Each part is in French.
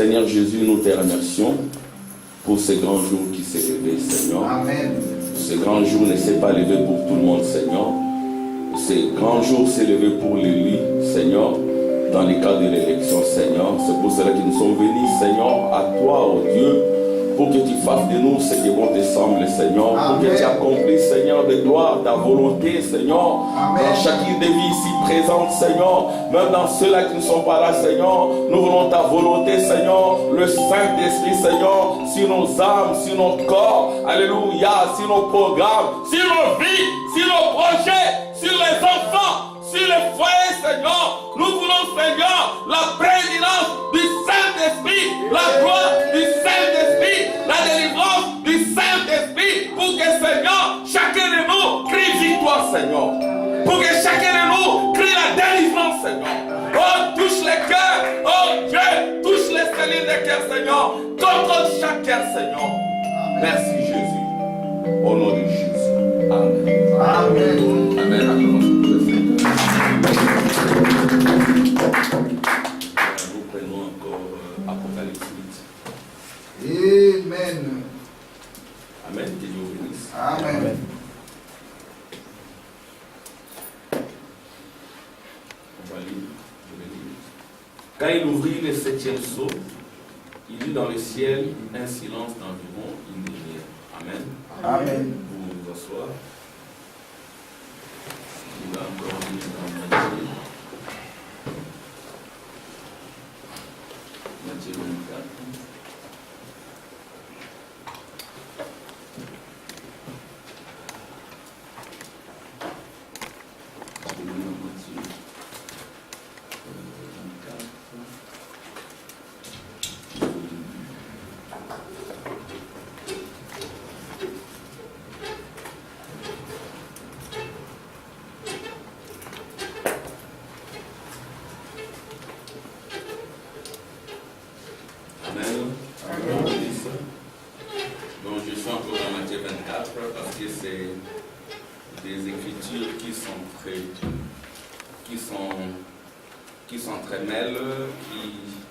Seigneur Jésus, nous te remercions pour ce grand jour qui s'est levé, Seigneur. Amen. Ce grand jour ne s'est pas levé pour tout le monde, Seigneur. Ce grand jour s'est levé pour l'élu, Seigneur, dans le cadre de l'élection, Seigneur. C'est pour cela que nous sommes venus, Seigneur, à toi, oh Dieu, pour que tu fasses de nous ce qui bon te semble, Seigneur. Amen. Pour que tu accomplisses, Seigneur, de gloire, ta volonté, Seigneur. Amen. Dans chacune des vies ici présentes, Seigneur. Même dans ceux-là qui ne sont pas là, Seigneur. Nous voulons ta volonté, Seigneur. Le Saint-Esprit, Seigneur, sur nos âmes, sur notre corps. Alléluia. Sur nos programmes, sur nos vies, sur nos projets, sur les enfants, sur les foyers, Seigneur. Nous voulons, Seigneur, la présidence du Saint-Esprit, la gloire du Saint-Esprit, la délivrance du Saint-Esprit, pour que, Seigneur, chacun de nous crie victoire, Seigneur. Pour que chacun de nous crie la délivrance, Seigneur. Oh, touche les cœurs, oh Dieu, touche les cellules des cœurs, Seigneur. Contrôle chaque cœur, Seigneur. Merci, Jésus. Au nom de Jésus. Amen. Amen. Amen. Nous prenons encore Apocalypse 8. Amen. Amen. Que Dieu vous bénisse. Amen. On va lire. Je vais lire. Quand il ouvrit le 7e sceau, il eut dans le ciel un silence d'environ une demi-heure. Amen. Amen. Vous vous asseoir. Il a encore dit dans Matthieu. Matthieu 24.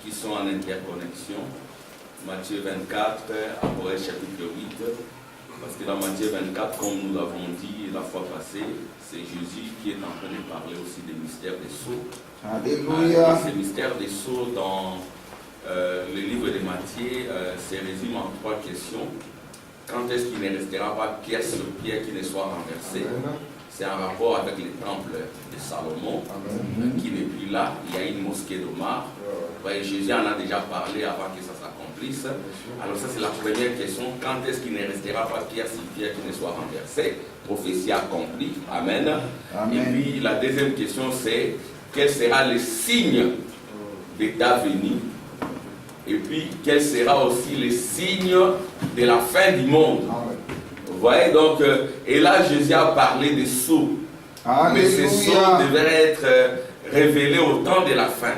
Qui sont en interconnexion. Matthieu 24, Apocalypse chapitre 8. Parce que dans Matthieu 24, comme nous l'avons dit la fois passée, c'est Jésus qui est en train de parler aussi des mystères des sceaux. Alléluia. Ces mystères des sceaux dans le livre de Matthieu se résume en 3 questions. Quand est-ce qu'il ne restera pas pierre sur pierre qui ne soit renversée? C'est un rapport avec le temple de Salomon, qui n'est plus là. Il y a une mosquée d'Omar. Jésus en a déjà parlé avant que ça s'accomplisse. Alors ça, c'est la première question. Quand est-ce qu'il ne restera pas pierre sur pierre qui ne soit renversée? Prophétie accomplie. Amen. Amen. Et puis la deuxième question, c'est quel sera le signe d'état venu? Et puis quel sera aussi le signe de la fin du monde? Amen. Vous voyez, donc, et là, Jésus a parlé des sceaux. Mais ces sceaux devraient être révélés au temps de la fin.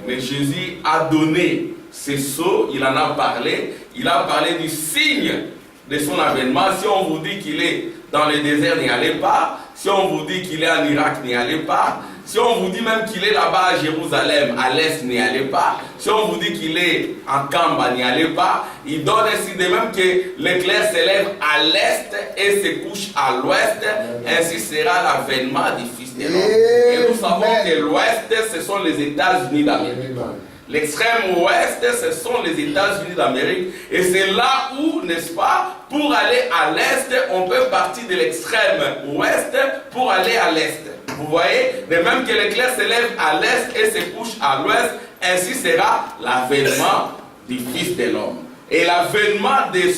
Mais Jésus a donné ces sceaux, il en a parlé. Il a parlé du signe de son avènement. Si on vous dit qu'il est dans le désert, n'y allez pas. Si on vous dit qu'il est en Irak, n'y allez pas. Si on vous dit même qu'il est là-bas à Jérusalem, à l'est, n'y allez pas. Si on vous dit qu'il est en Kamba, n'y allez pas. Il donne ainsi de même que l'éclair s'élève à l'est et se couche à l'ouest. Ainsi sera l'avènement du Fils de l'homme. Et nous savons que l'ouest, ce sont les États-Unis d'Amérique. L'extrême ouest, ce sont les États-Unis d'Amérique. Et c'est là où, n'est-ce pas, pour aller à l'est, on peut partir de l'extrême ouest pour aller à l'est. Vous voyez, de même que l'éclair s'élève à l'est et se couche à l'ouest, ainsi sera l'avènement du Fils de l'homme. Et l'avènement de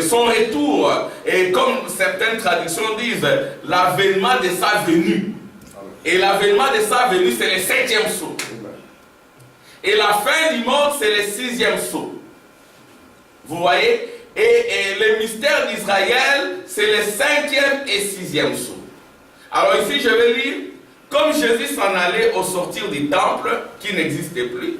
son retour, et comme certaines traductions disent, l'avènement de sa venue. Et l'avènement de sa venue, c'est le 7e sceau. Et la fin du monde, c'est le 6e sceau. Vous voyez? Et le mystère d'Israël, c'est le 5e et 6e sceau. Alors ici, je vais lire, comme Jésus s'en allait au sortir du temple, qui n'existait plus,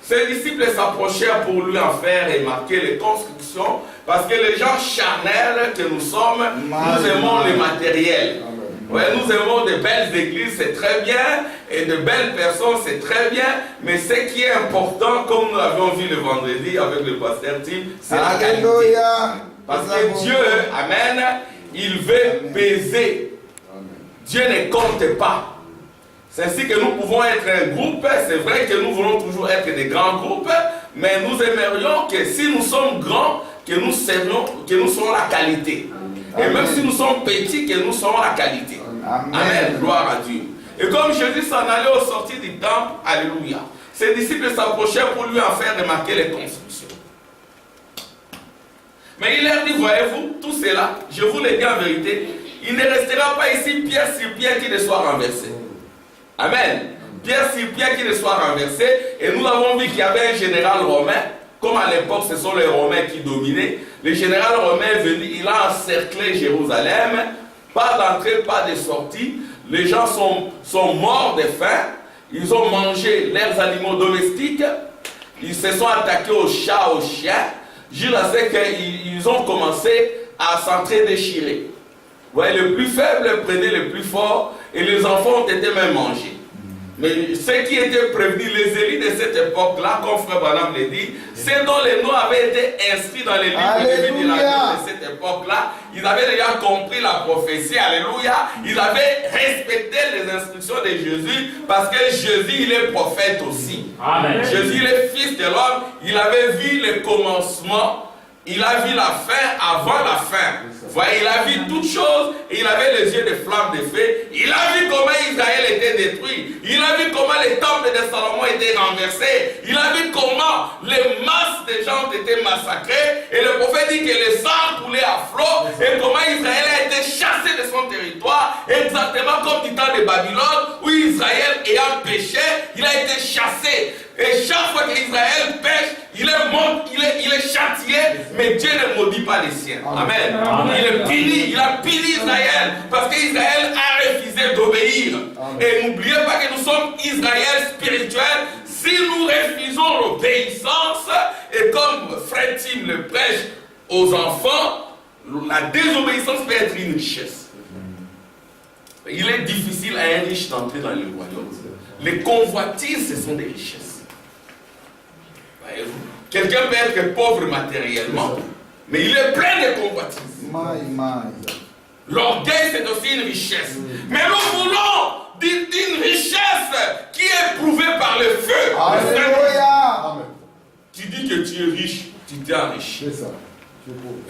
ses disciples s'approchèrent pour lui en faire remarquer les constructions, parce que les gens charnels que nous sommes, nous aimons le matériel. Ouais, nous aimons de belles églises, c'est très bien, et de belles personnes, c'est très bien, mais ce qui est important, comme nous l'avions vu le vendredi avec le pasteur Tim, c'est la qualité. Parce que Dieu, amen, il veut baiser. Dieu ne compte pas. C'est ainsi que nous pouvons être un groupe. C'est vrai que nous voulons toujours être des grands groupes, mais nous aimerions que si nous sommes grands, que nous serons la qualité. Et même si nous sommes petits, que nous serons la qualité. Amen. Gloire à Dieu. Et comme Jésus s'en allait au sortir du temple, alléluia, ses disciples s'approchèrent pour lui en faire remarquer les constructions. Mais il leur dit, voyez-vous, tout cela, je vous le dis en vérité, il ne restera pas ici pierre sur pierre qui ne soit renversé. Amen. Pierre sur pierre qui ne soit renversé. Et nous avons vu qu'il y avait un général romain, comme à l'époque ce sont les Romains qui dominaient. Le général romain est venu, il a encerclé Jérusalem, pas d'entrée, pas de sortie. Les gens sont morts de faim, ils ont mangé leurs animaux domestiques, ils se sont attaqués aux chats, aux chiens, jusqu'à ce qu'ils ont commencé à s'entre-déchirer. Vous voyez, le plus faible prenait le plus fort, et les enfants ont été même mangés. Mais ceux qui étaient prévenus, les élites de cette époque-là, comme Frère Branham l'a dit, ceux dont les noms avaient été inscrits dans les livres de la Bible de cette époque-là, ils avaient déjà compris la prophétie, alléluia. Ils avaient respecté les instructions de Jésus, parce que Jésus, il est prophète aussi. Amen. Jésus, il est fils de l'homme, il avait vu le commencement. Il a vu la fin avant la fin. Voyez, il a vu toutes choses et il avait les yeux de flammes de feu. Il a vu comment Israël était détruit. Il a vu comment les temples de Salomon étaient renversés. Il a vu comment les masses de gens ont été massacrés. Et le prophète dit que le sang coulait à flot. Et comment Israël a été chassé de son territoire. Exactement comme du temps de Babylone, où Israël ayant péché, il a été chassé. Et chaque fois qu'Israël pêche, il est châtié, mais Dieu ne maudit pas les siens. Amen. Amen. Il a puni Israël, parce qu'Israël a refusé d'obéir. Et n'oubliez pas que nous sommes Israël spirituel. Si nous refusons l'obéissance, et comme Frère Tim le prêche aux enfants, la désobéissance peut être une richesse. Il est difficile à un riche d'entrer dans le royaume. Les convoitises, ce sont des richesses. Quelqu'un peut être pauvre matériellement, mais il est plein de convoitises. L'orgueil, c'est aussi une richesse. Mais nous voulons d'une richesse qui est prouvée par le feu. Alléluia. Tu dis que tu es riche, tu t'es enrichi. C'est ça.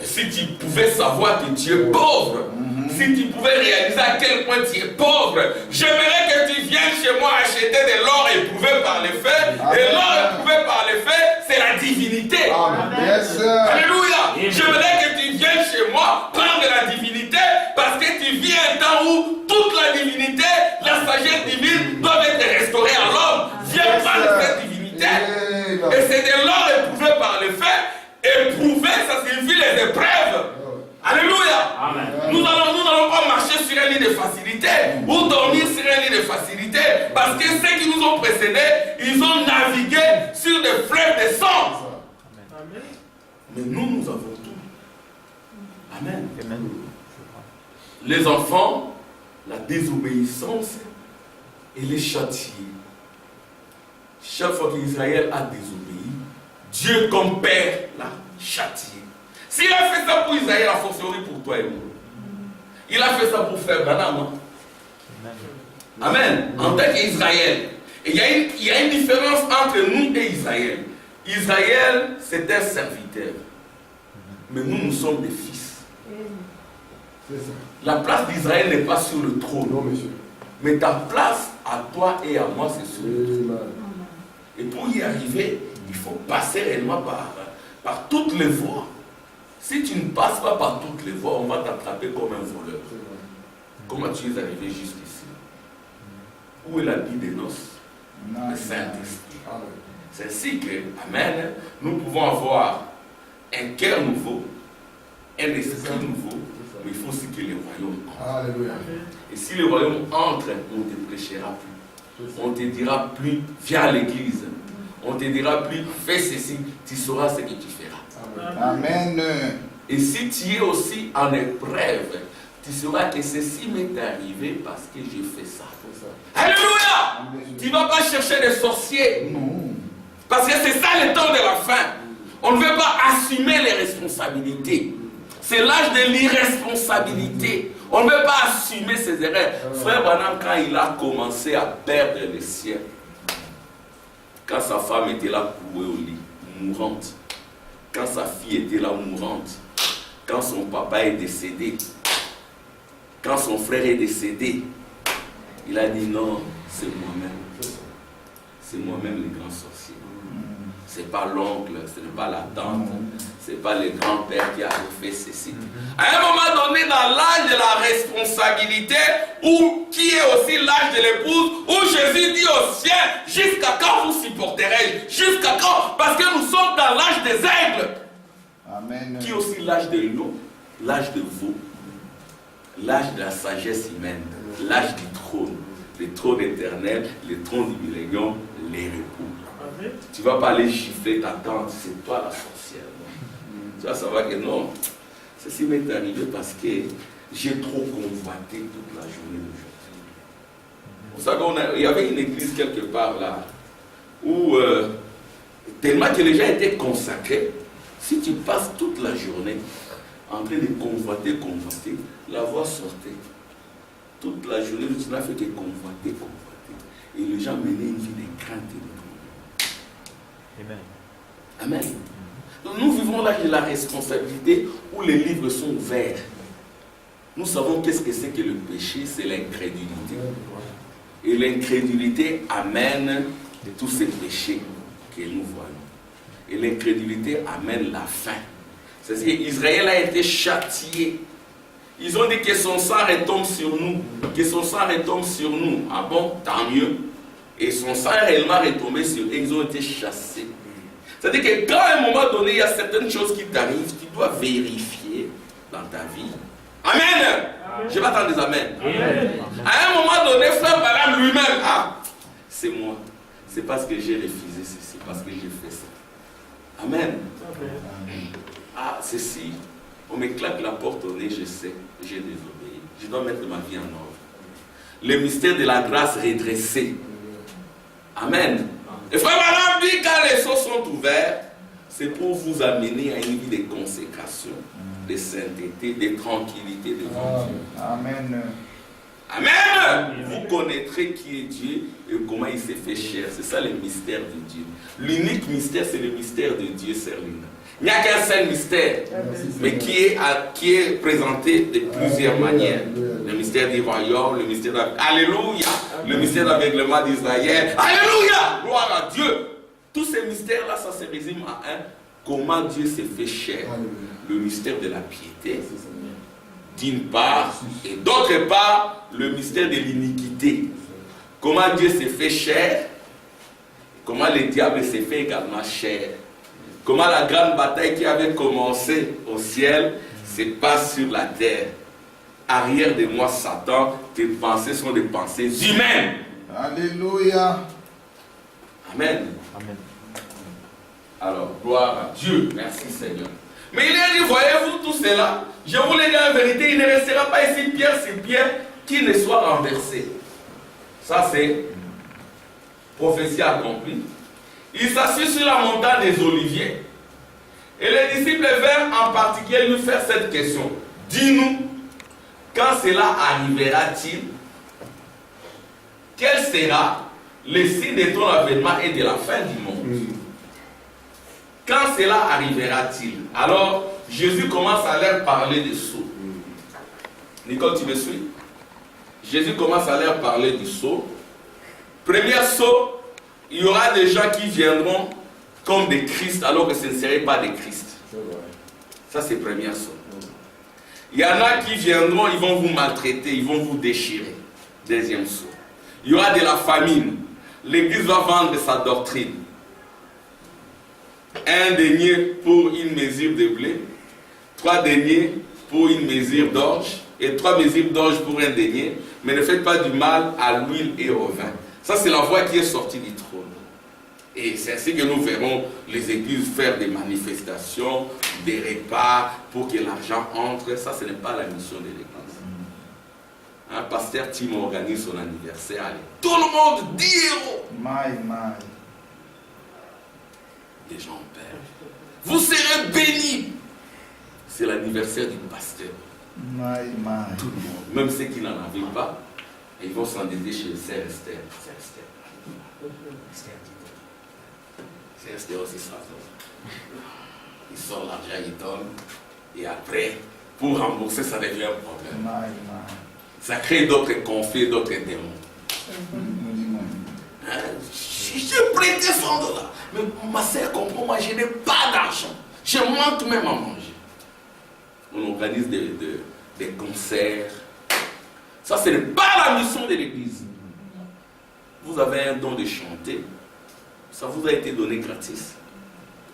Si tu pouvais savoir que tu es pauvre, si tu pouvais réaliser à quel point tu es pauvre, j'aimerais que tu viennes chez moi acheter de l'or éprouvé par le feu. Et l'or éprouvé par le feu, c'est la divinité. Yes, alléluia. J'aimerais que tu viennes chez moi prendre la divinité, parce que tu vis un temps où toute la divinité, la sagesse divine doit être restaurée à l'homme. Viens prendre cette divinité. Et c'est de l'or éprouvé par le feu. Éprouver, ça signifie les épreuves. Alléluia. Amen. Nous n'allons pas marcher sur un lit de facilité ou dormir sur un lit de facilité, parce que ceux qui nous ont précédés, ils ont navigué sur des fleuves de sang. Amen. Mais nous avons tout. Amen. Amen. Les enfants, la désobéissance et les châtier. Chaque fois qu'Israël a désobéi, Dieu comme Père l'a châtié. S'il a fait ça pour Israël, a fortiori pour toi et moi. Il a fait ça pour Frère Branham. Amen. En tant qu'Israël. Il y a une différence entre nous et Israël. Israël, c'est un serviteur. Mais nous sommes des fils. La place d'Israël n'est pas sur le trône. Non, monsieur. Mais ta place à toi et à moi, c'est sur le trône. Et pour y arriver, il faut passer réellement par toutes les voies. Si tu ne passes pas par toutes les voies, on va t'attraper comme un voleur. Comment tu es arrivé jusqu'ici? Où est la vie des noces? Le Saint-Esprit. C'est ainsi que, amen, nous pouvons avoir un cœur nouveau, un esprit nouveau, mais il faut aussi que le royaume entre. Et si le royaume entre, on ne te prêchera plus. On ne te dira plus, viens à l'église. On ne te dira plus, fais ceci, tu sauras ce que tu feras. Amen. Et si tu es aussi en épreuve, tu sauras que ceci m'est arrivé parce que j'ai fait ça. Alléluia! Tu ne vas pas chercher des sorciers. Parce que c'est ça le temps de la fin. On ne veut pas assumer les responsabilités. C'est l'âge de l'irresponsabilité. On ne veut pas assumer ses erreurs. Frère Branham, quand il a commencé à perdre le sien, quand sa femme était là couée au lit, mourante, quand sa fille était là mourante, quand son papa est décédé, quand son frère est décédé, il a dit non, c'est moi-même. C'est moi-même le grand sorcier. Ce n'est pas l'oncle, ce n'est pas la tante, ce n'est pas le grand-père qui a fait ceci. À un moment donné, dans l'âge de la responsabilité, ou qui est aussi l'âge de l'épouse, où Jésus dit aux siens, jusqu'à quand vous supporterez-je? Jusqu'à quand? Parce que nous sommes dans l'âge des aigles. Amen. Qui est aussi l'âge de l'eau, l'âge de veau, l'âge de la sagesse humaine, l'âge du trône, le trône éternel, le trône du millénium, les repos. Tu ne vas pas aller gifler ta tante, c'est toi la sorcière. Tu vas savoir que non, ceci m'est arrivé parce que j'ai trop convoité toute la journée d'aujourd'hui. Vous savez, il y avait une église quelque part là, où tellement que les gens étaient consacrés, si tu passes toute la journée en train de convoiter, la voix sortait. Toute la journée, tu n'as fait que convoiter. Et les gens menaient une vie de crainte et de Amen. Amen. Donc nous vivons l'âge de la responsabilité où les livres sont ouverts. Nous savons qu'est-ce que c'est que le péché, c'est l'incrédulité. Et l'incrédulité amène tous ces péchés que nous voyons. Et l'incrédulité amène la faim. C'est-à-dire qu'Israël a été châtié. Ils ont dit que son sang retombe sur nous. Que son sang retombe sur nous. Ah bon, tant mieux. Et son sang est réellement retombé sur eux. Ils ont été chassés. C'est-à-dire que quand à un moment donné, il y a certaines choses qui t'arrivent, tu dois vérifier dans ta vie. Amen. Je vais attendre des amen. Amen. À un moment donné, frère Balaam lui-même, c'est moi. C'est parce que j'ai refusé ceci, parce que j'ai fait ça. Amen. Ceci, on me claque la porte au nez, je sais, j'ai désobéi. Je dois mettre ma vie en ordre. Le mystère de la grâce redressée. Amen. Et frère Balaam dit, quand les sceaux sont ouverts, c'est pour vous amener à une vie de consécration, de sainteté, de tranquillité devant Dieu. Amen. Amen. Vous connaîtrez qui est Dieu et comment il s'est fait chair. C'est ça le mystère de Dieu. L'unique mystère, c'est le mystère de Dieu, Sœur Lina. Il n'y a qu'un seul mystère, mais qui est présenté de plusieurs manières. Le mystère du royaume, le mystère Alléluia, le mystère d'aveuglement d'Israël. Alléluia, gloire à Dieu. Tous ces mystères-là, ça se résume à comment Dieu s'est fait chair. Le mystère de la piété, d'une part, et d'autre part, le mystère de l'iniquité. Comment Dieu s'est fait chair, comment le diable s'est fait également chair. Comment la grande bataille qui avait commencé au ciel se passe sur la terre. Arrière de moi, Satan, tes pensées sont des pensées humaines. Alléluia. Amen. Amen. Alors, gloire à Dieu. Merci Seigneur. Mais il a dit, voyez-vous tout cela, je vous le dis en vérité, il ne restera pas ici pierre sur pierre qui ne soit renversé. Ça c'est prophétie accomplie. Il s'assit sur la montagne des Oliviers. Et les disciples vinrent en particulier lui faire cette question. Dis-nous, quand cela arrivera-t-il? Quel sera le signe de ton avènement et de la fin du monde? Quand cela arrivera-t-il? Alors, Jésus commence à leur parler des sceaux. Nicole, tu me suis? Jésus commence à leur parler du sceau. Premier sceau, il y aura des gens qui viendront comme des Christ alors que ce ne serait pas des Christ. Ça, c'est premier sceau. Il y en a qui viendront, ils vont vous maltraiter, ils vont vous déchirer. Deuxième sceau. Il y aura de la famine. L'Église va vendre sa doctrine. 1 denier pour une mesure de blé, 3 deniers pour une mesure d'orge, et 3 mesures d'orge pour un denier, mais ne faites pas du mal à l'huile et au vin. Ça, c'est la voix qui est sortie du trône. Et c'est ainsi que nous verrons les églises faire des manifestations, des repas pour que l'argent entre. Ça, ce n'est pas la mission de l'église. Un pasteur Tim organise son anniversaire. Allez, tout le monde dit héros. Les gens perdent. Vous serez bénis. C'est l'anniversaire du pasteur. Tout le monde, même ceux qui n'en avaient pas, ils vont s'endetter chez Sœur Esther. Sœur Esther aussi ça. Il sort l'argent, il donne. Et après, pour rembourser, ça devient un problème. Ça crée d'autres conflits, d'autres démons. Hein? J'ai prêté 100 $. Mais ma soeur comprend, moi je n'ai pas d'argent. Je manque même à manger. On organise des concerts. Ça, ce n'est pas la mission de l'église. Vous avez un don de chanter. Ça vous a été donné gratis.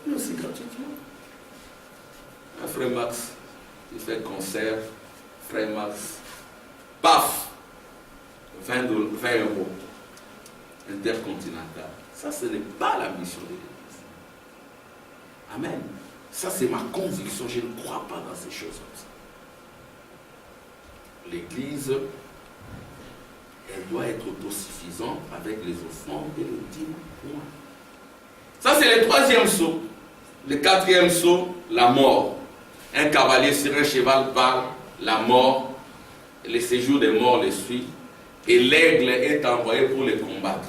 Mais aussi gratuitement. Un frère Max, il fait concert. Frère Max, paf, 20 €. Intercontinental. Ça, ce n'est pas la mission de l'église. Amen. Ça, c'est ma conviction. Je ne crois pas dans ces choses comme ça. L'église, elle doit être autosuffisante avec les offrandes et le dîme. Ça, c'est le troisième saut. Le quatrième saut, la mort. Un cavalier sur un cheval parle, la mort, le séjour des morts le suit, et l'aigle est envoyé pour les combattre.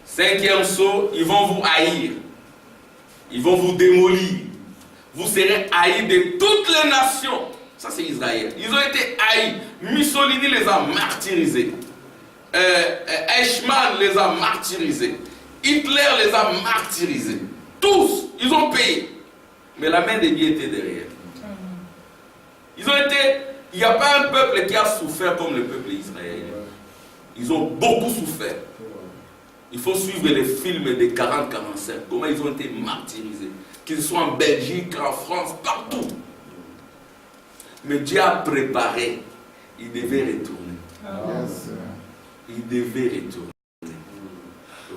Cinquième saut, ils vont vous haïr. Ils vont vous démolir. Vous serez haïs de toutes les nations. Ça, c'est Israël. Ils ont été haïs. Mussolini les a martyrisés. Eichmann les a martyrisés. Hitler les a martyrisés. Tous, ils ont payé. Mais la main de Dieu était derrière. Ils ont été... Il n'y a pas un peuple qui a souffert comme le peuple israélien. Ils ont beaucoup souffert. Il faut suivre les films de 40-45. Comment ils ont été martyrisés. Qu'ils soient en Belgique, en France, partout. Mais Dieu a préparé. Il devait retourner. Il devait retourner.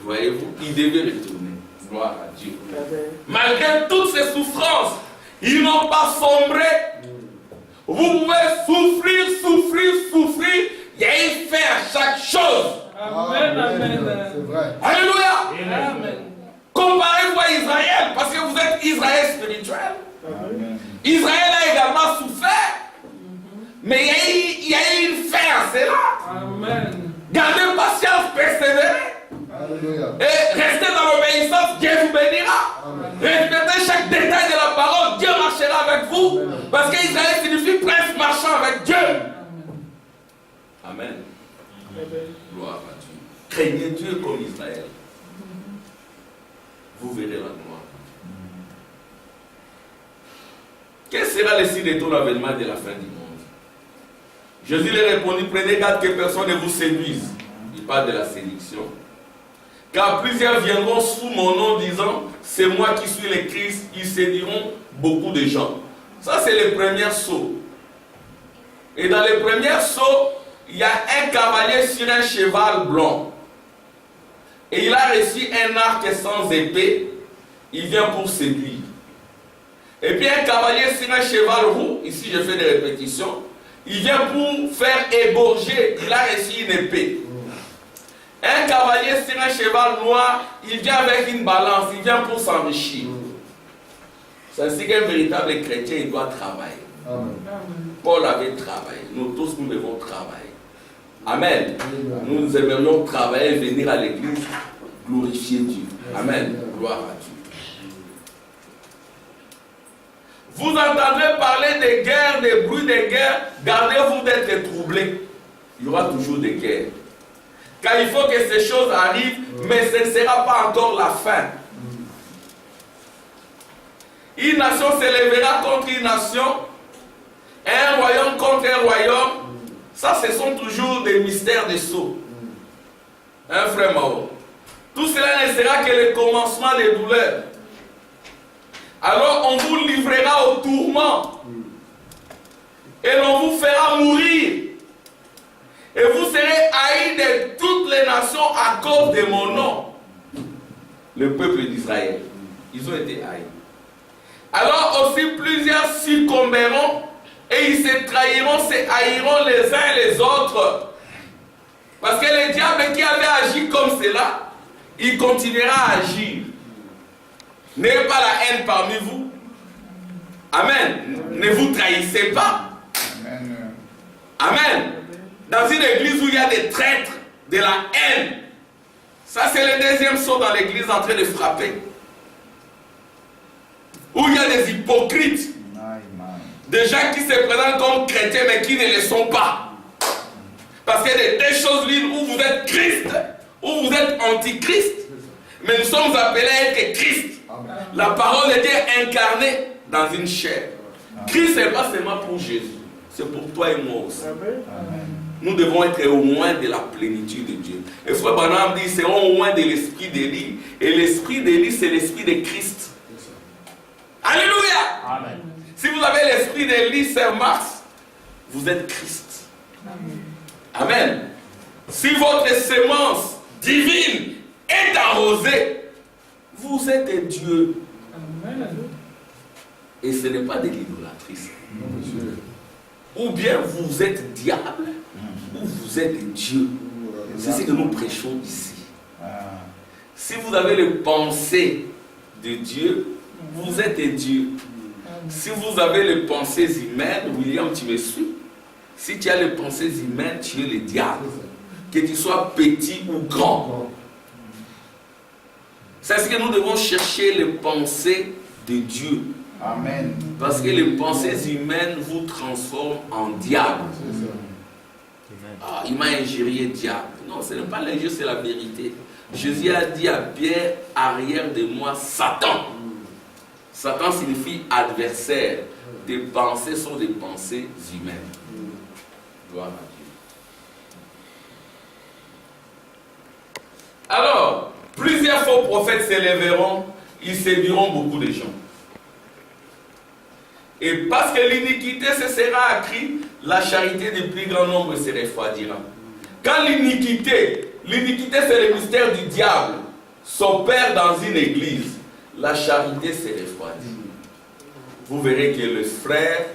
Voyez-vous, il devait retourner. Gloire à Dieu. Malgré toutes ces souffrances, ils n'ont pas sombré. Vous pouvez souffrir. Il y a une fin à chaque chose. Amen. C'est vrai. Alléluia. Amen. Comparez-vous à Israël, parce que vous êtes Israël spirituel. Amen. Israël a également souffert. Mais il y a eu une fin à cela. Amen. Gardez patience, persévérez. Alléluia. Et restez dans l'obéissance, Dieu vous bénira. Respectez chaque détail de la parole, Dieu marchera avec vous. Parce qu'Israël signifie prince marchant avec Dieu. Amen. Gloire à Dieu. Craignez Dieu comme Israël. Vous verrez la gloire. Quel sera le signe de ton avènement de la fin du monde? Jésus lui répondit, prenez garde que personne ne vous séduise. Il parle de la séduction. Car plusieurs viendront sous mon nom disant, c'est moi qui suis le Christ. Ils séduiront beaucoup de gens. Ça, c'est le premier saut. Et dans le premier saut, il y a un cavalier sur un cheval blanc. Et il a reçu un arc sans épée. Il vient pour séduire. Et puis un cavalier sur un cheval roux. Ici, je fais des répétitions. Il vient pour faire égorger. Il a reçu une épée. Un cavalier sur un cheval noir, il vient avec une balance, il vient pour s'enrichir. C'est ainsi qu'un véritable chrétien, il doit travailler. Amen. Paul avait travaillé. Nous tous, nous devons travailler. Amen. Nous aimerions travailler, venir à l'église, glorifier Dieu. Amen. Gloire à Dieu. Vous entendrez parler des guerres, des bruits de guerre. Gardez-vous d'être troublés. Il y aura toujours des guerres. Car il faut que ces choses arrivent, mais ce ne sera pas encore la fin. Une nation s'élèvera contre une nation, un royaume contre un royaume. Ça, ce sont toujours des mystères de sceaux. Hein, frère Mao? Tout cela ne sera que le commencement des douleurs. Alors on vous livrera au tourment. Et l'on vous fera mourir. Et vous serez haïs de toutes les nations à cause de mon nom. Le peuple d'Israël. Ils ont été haïs. Alors aussi plusieurs succomberont Et ils se trahiront, se haïront les uns les autres. Parce que le diable qui avait agi comme cela, il continuera à agir. N'ayez pas la haine parmi vous. Amen. Ne vous trahissez pas. Amen. Amen. Dans une église où il y a des traîtres, de la haine, ça c'est le deuxième saut dans l'église en train de frapper. Où il y a des hypocrites, des gens qui se présentent comme chrétiens mais qui ne le sont pas. Parce qu'il y a des choses l'une où vous êtes Christ, où vous êtes antichrist, mais nous sommes appelés à être Christ. La parole de Dieu incarnée dans une chair. Christ n'est pas seulement pour Jésus, c'est pour toi et moi aussi. Nous devons être au moins de la plénitude de Dieu. Et Frère Branham dit, ils seront au moins de l'esprit d'Élie. Et l'esprit d'Élie, c'est l'esprit de Christ. Alléluia. Amen. Si vous avez l'esprit d'Élie, Saint Mars, vous êtes Christ. Amen. Si votre sémence divine est arrosée, vous êtes Dieu. Amen. Et ce n'est pas de l'idolâtrie. Ou bien vous êtes diable, ou vous êtes Dieu. C'est ce que nous prêchons ici. Si vous avez les pensées de Dieu, vous êtes Dieu. Si vous avez les pensées humaines, William, tu me suis? Si tu as les pensées humaines, tu es le diable. Que tu sois petit ou grand. C'est ce que nous devons chercher, les pensées de Dieu. Amen. Parce que les pensées humaines vous transforment en diable. Ah, il m'a injurié diable. Non, ce n'est pas l'injure, c'est la vérité. Jésus a dit à Pierre, arrière de moi, Satan. Satan signifie adversaire. Tes pensées sont des pensées humaines. Gloire à Dieu. Alors, plusieurs faux prophètes s'élèveront, ils séduiront beaucoup de gens. Et parce que l'iniquité se sera accrue, la charité du plus grand nombre se refroidira. Quand l'iniquité c'est le mystère du diable, s'opère dans une église, la charité se refroidit. Vous verrez que les frères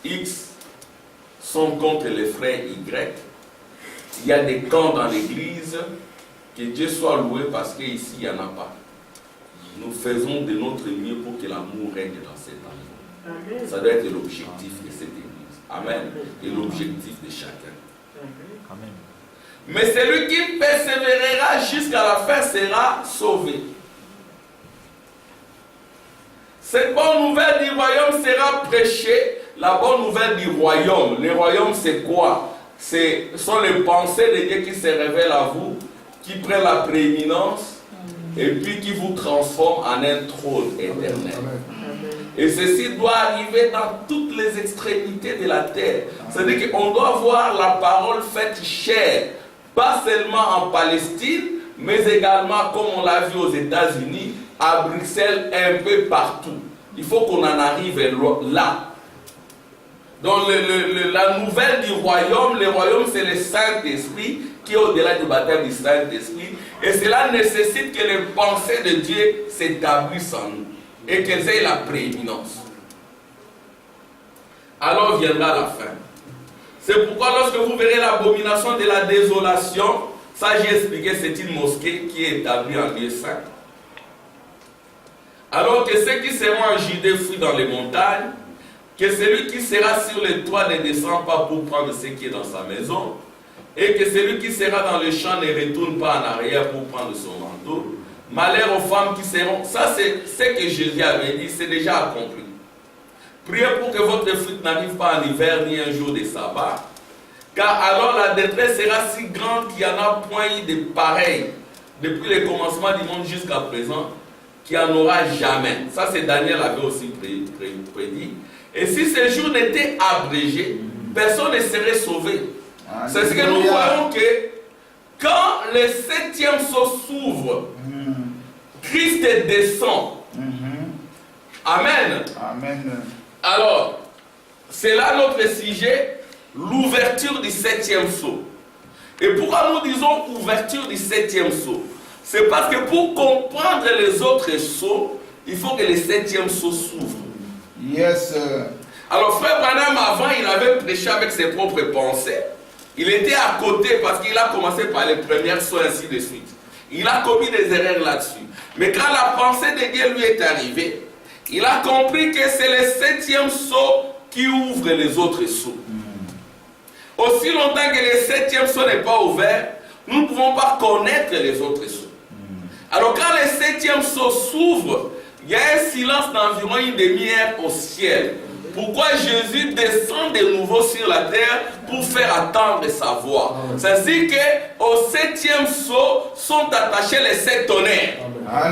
X sont contre les frères Y. Il y a des camps dans l'église, que Dieu soit loué parce qu'ici il n'y en a pas. Nous faisons de notre mieux pour que l'amour règne dans cette amour. Ça doit être l'objectif de cette église. Amen. Et l'objectif de chacun. Amen. Mais celui qui persévérera jusqu'à la fin sera sauvé. Cette bonne nouvelle du royaume sera prêchée. La bonne nouvelle du royaume. Le royaume, c'est quoi? Ce sont les pensées de Dieu qui se révèlent à vous, qui prennent la prééminence et puis qui vous transforment en un trône éternel. Et ceci doit arriver dans toutes les extrémités de la terre. C'est-à-dire qu'on doit voir la parole faite chair, pas seulement en Palestine, mais également, comme on l'a vu aux États-Unis, à Bruxelles, un peu partout. Il faut qu'on en arrive là. Donc la nouvelle du royaume, le royaume c'est le Saint-Esprit qui est au-delà du baptême du Saint-Esprit. Et cela nécessite que les pensées de Dieu s'établissent en nous et qu'elles aient la prééminence. Alors viendra la fin. C'est pourquoi lorsque vous verrez l'abomination de la désolation, ça j'ai expliqué, c'est une mosquée qui est établie en lieu saint. Alors que ceux qui seront en Judée fuient dans les montagnes, que celui qui sera sur le toit ne descend pas pour prendre ce qui est dans sa maison, et que celui qui sera dans le champ ne retourne pas en arrière pour prendre son manteau. Malheur aux femmes qui seront... Ça c'est ce que Jésus avait dit, c'est déjà accompli. Priez pour que votre fuite n'arrive pas en hiver ni un jour de sabbat, car alors la détresse sera si grande qu'il n'y en a point eu de pareil, depuis le commencement du monde jusqu'à présent, qu'il n'y en aura jamais. Ça c'est Daniel avait aussi prédit. Et si ce jour n'était abrégé, personne ne serait sauvé. C'est ce que nous voyons que quand le 7e sceau s'ouvre, Christ descend. Amen. Amen. Alors, c'est là notre sujet, l'ouverture du 7e sceau. Et pourquoi nous disons ouverture du 7e sceau? C'est parce que pour comprendre les autres sceaux, il faut que le 7e sceau s'ouvre. Yes. Alors frère Branham, avant, il avait prêché avec ses propres pensées. Il était à côté parce qu'il a commencé par les premières soins, ainsi de suite. Il a commis des erreurs là-dessus. Mais quand la pensée de Dieu lui est arrivée, il a compris que c'est le 7e sceau qui ouvre les autres sceaux. Aussi longtemps que le 7e sceau n'est pas ouvert, nous ne pouvons pas connaître les autres sceaux. Alors quand le 7e sceau s'ouvre, il y a un silence d'environ une demi-heure au ciel. Pourquoi Jésus descend de nouveau sur la terre pour faire attendre sa voix? C'est-à-dire qu'au 7e sceau sont attachés les 7 tonnerres.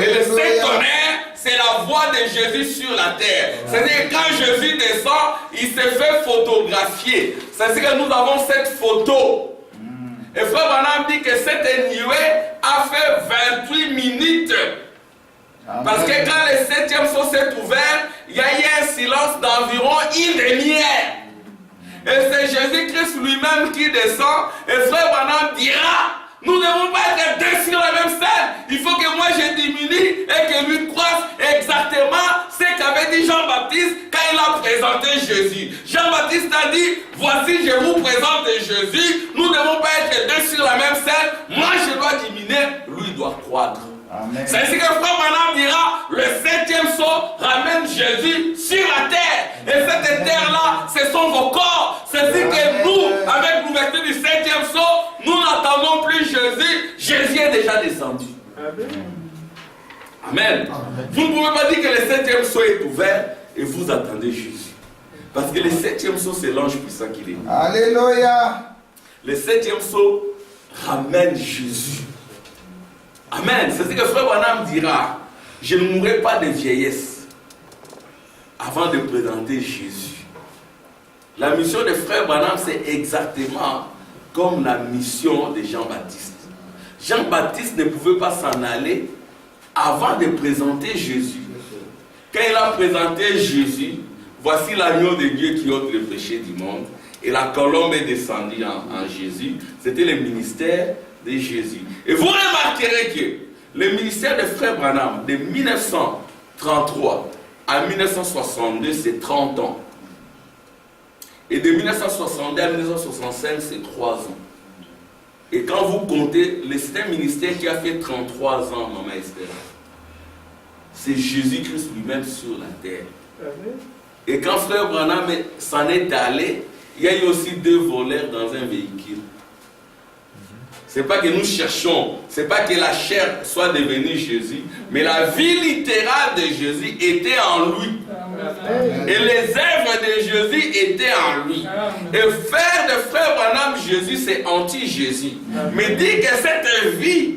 Et les 7 tonnerres, c'est la voix de Jésus sur la terre. C'est-à-dire que quand Jésus descend, il se fait photographier. C'est-à-dire que nous avons cette photo. Et frère Branham dit que cette nuée a fait 28 minutes. Parce que quand le 7e sceau s'est ouvert, il y a eu un silence d'environ une demi-heure. Et c'est Jésus-Christ lui-même qui descend. Et frère Branham dira, nous ne devons pas être deux sur la même scène. Il faut que moi je diminue et que lui croisse exactement ce qu'avait dit Jean-Baptiste quand il a présenté Jésus. Jean-Baptiste a dit, voici je vous présente Jésus. Nous ne devons pas être deux sur la même scène. Moi je dois diminuer, lui doit croître. C'est ainsi que frère Branham dira, le 7e sceau ramène Jésus sur la terre. Et cette terre-là, ce sont vos corps. C'est ainsi que nous, avec l'ouverture du 7e sceau, nous n'attendons plus Jésus. Jésus est déjà descendu. Amen. Vous ne pouvez pas dire que le 7e sceau est ouvert et vous attendez Jésus. Parce que le 7e sceau, c'est l'ange puissant qui est. Alléluia. Le 7e sceau ramène Jésus. Amen. C'est ce que frère Branham dira. Je ne mourrai pas de vieillesse avant de présenter Jésus. La mission de frère Branham, c'est exactement comme la mission de Jean-Baptiste. Jean-Baptiste ne pouvait pas s'en aller avant de présenter Jésus. Quand il a présenté Jésus, voici l'agneau de Dieu qui ôte le péché du monde. Et la colombe est descendue en Jésus. C'était le ministère de Jésus. Et vous remarquerez que le ministère de frère Branham de 1933 à 1962, c'est 30 ans. Et de 1962 à 1965, c'est 3 ans. Et quand vous comptez, c'est un ministère qui a fait 33 ans, Maman Esther. C'est Jésus-Christ lui-même sur la terre. Et quand frère Branham s'en est allé, il y a eu aussi 2 voleurs dans un véhicule. C'est pas que nous cherchons, c'est pas que la chair soit devenue Jésus, mais la vie littérale de Jésus était en lui. Et les œuvres de Jésus étaient en lui. Et faire de frère Branham Jésus, c'est anti-Jésus. Mais dire que cette vie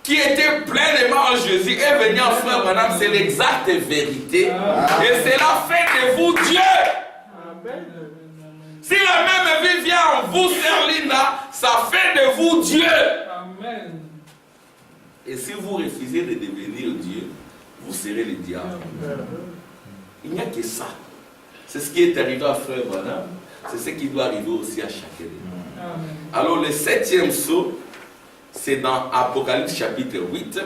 qui était pleinement en Jésus est venue en frère Branham, c'est l'exacte vérité. Et cela fait de vous Dieu. Si la même vie vient en vous, sœur Linda, ça fait de vous Dieu. Amen. Et si vous refusez de devenir Dieu, vous serez le diable. Il n'y a que ça. C'est ce qui est arrivé à frère Branham. C'est ce qui doit arriver aussi à chacun de nous. Alors le 7e sceau, c'est dans Apocalypse chapitre 8.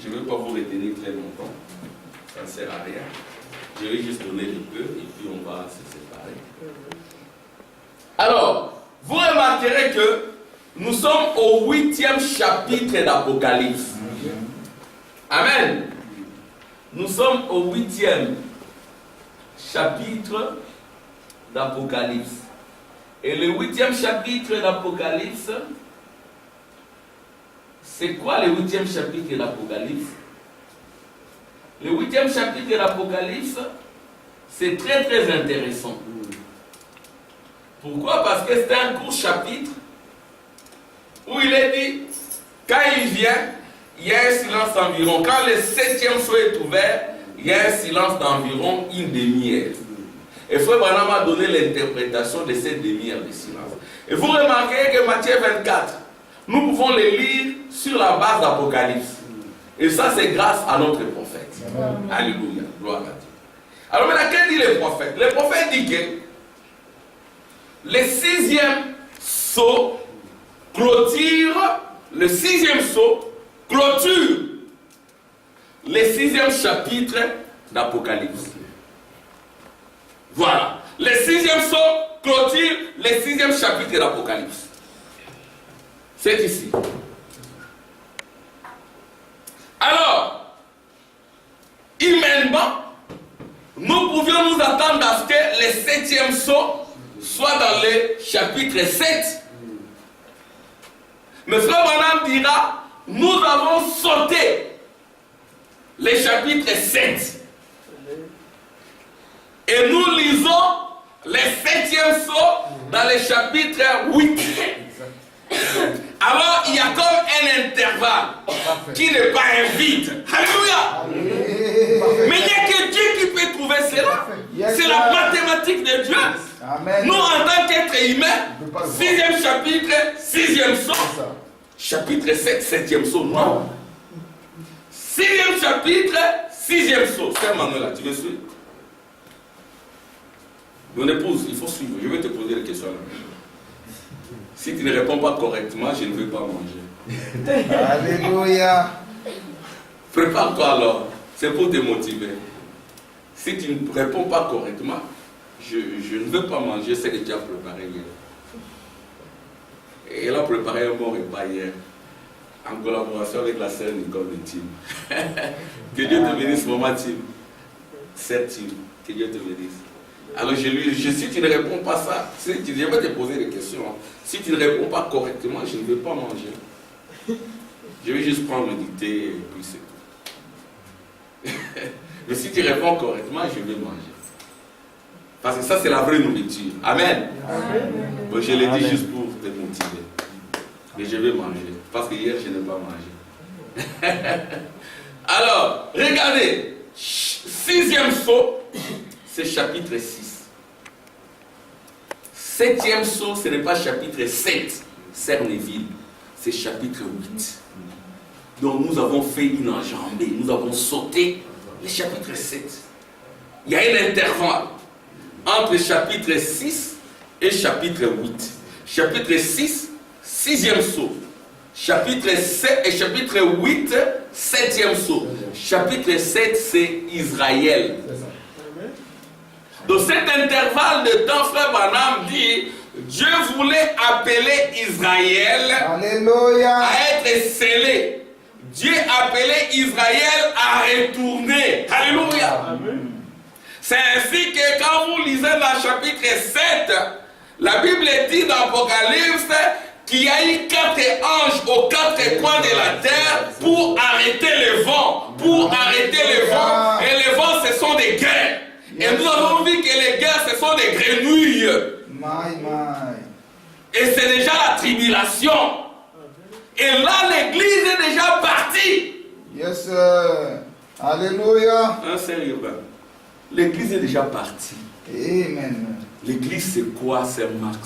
Je ne vais pas vous retenir très longtemps. Ça ne sert à rien. Je vais juste donner un peu et puis on va se séparer. Alors, vous remarquerez que nous sommes au 8e chapitre d'Apocalypse. Amen. Nous sommes au 8e chapitre d'Apocalypse. Et le 8e chapitre d'Apocalypse, c'est quoi le 8e chapitre d'Apocalypse? Le 8e chapitre d'Apocalypse, c'est très très intéressant. Pourquoi? Parce que c'est un court chapitre où il est dit, quand il vient, il y a un silence d'environ. Quand le 7e sceau est ouvert, il y a un silence d'environ une demi-heure. Et frère Branham a donné l'interprétation de cette demi-heure de silence. Et vous remarquez que Matthieu 24, nous pouvons le lire sur la base d'Apocalypse. Et ça, c'est grâce à notre prophète. Amen. Alléluia. Gloire à Dieu. Alors maintenant, qu'est-ce que dit le prophète? Le prophète dit que le 6e sceau clôture, le 6e sceau clôture le 6e chapitre d'Apocalypse. Voilà. Le 6e sceau clôture le 6e chapitre de l'Apocalypse. C'est ici. Alors, humainement, nous pouvions nous attendre à ce que le 7e sceau soit dans le chapitre 7. Mais Frère Branham dira, nous avons sauté le chapitre 7. Et nous lisons le 7e sceau dans le chapitre 8. Alors il y a comme un intervalle qui n'est pas un vide. Alléluia. Mais il n'y a que Dieu qui peut trouver cela. C'est la mathématique de Dieu. Amen. Nous en tant qu'être humain, 6e chapitre, 6e sceau. Chapitre 7, 7e sceau, non. 6e chapitre, 6e sceau. C'est Manuela, tu veux suivre? Mon épouse, il faut suivre. Je vais te poser des questions. Si tu ne réponds pas correctement, je ne veux pas manger. Alléluia. Prépare-toi alors. C'est pour te motiver. Si tu ne réponds pas correctement, je ne veux pas manger ce que tu as préparé hier. Et elle a préparé un bon repas hier, en collaboration avec la sœur Nicole de Tim. Que Dieu te bénisse, maman Tim. Sœur Tim, que Dieu te bénisse. Alors si tu ne réponds pas ça, je vais te poser des questions. Si tu ne réponds pas correctement, je ne vais pas manger. Je vais juste prendre le dicté et puis c'est tout. Mais si tu réponds correctement, je vais manger. Parce que ça, c'est la vraie nourriture. Amen. Amen. Bon, je l'ai dit juste pour te motiver. Mais je vais manger. Parce que hier, je n'ai pas mangé. Alors, regardez. 6e sceau, c'est chapitre 6. 7e sceau, ce n'est pas chapitre 7, Cerneville. C'est chapitre 8. Donc, nous avons fait une enjambée. Nous avons sauté le chapitre 7. Il y a un intervalle entre chapitre 6 et chapitre 8. Chapitre 6, 6e sceau. Chapitre 7 et chapitre 8, 7e sceau. Chapitre 7, c'est Israël. Dans cet intervalle de temps, Frère Branham dit, Dieu voulait appeler Israël Alléluia. à être scellé. Dieu appelait Israël à retourner. Alléluia. Amen. C'est ainsi que quand vous lisez dans chapitre 7, la Bible dit dans l'Apocalypse qu'il y a eu 4 anges aux 4 coins de la terre pour arrêter le vent. Pour arrêter le vent. Et les vents, ce sont des guerres. Et nous avons vu que les guerres, ce sont des grenouilles. Et c'est déjà la tribulation. Et là, l'église est déjà partie. Yes, sir. Alléluia. Un sérieux, l'église est déjà partie. Amen. L'église, c'est quoi, Sœur Max?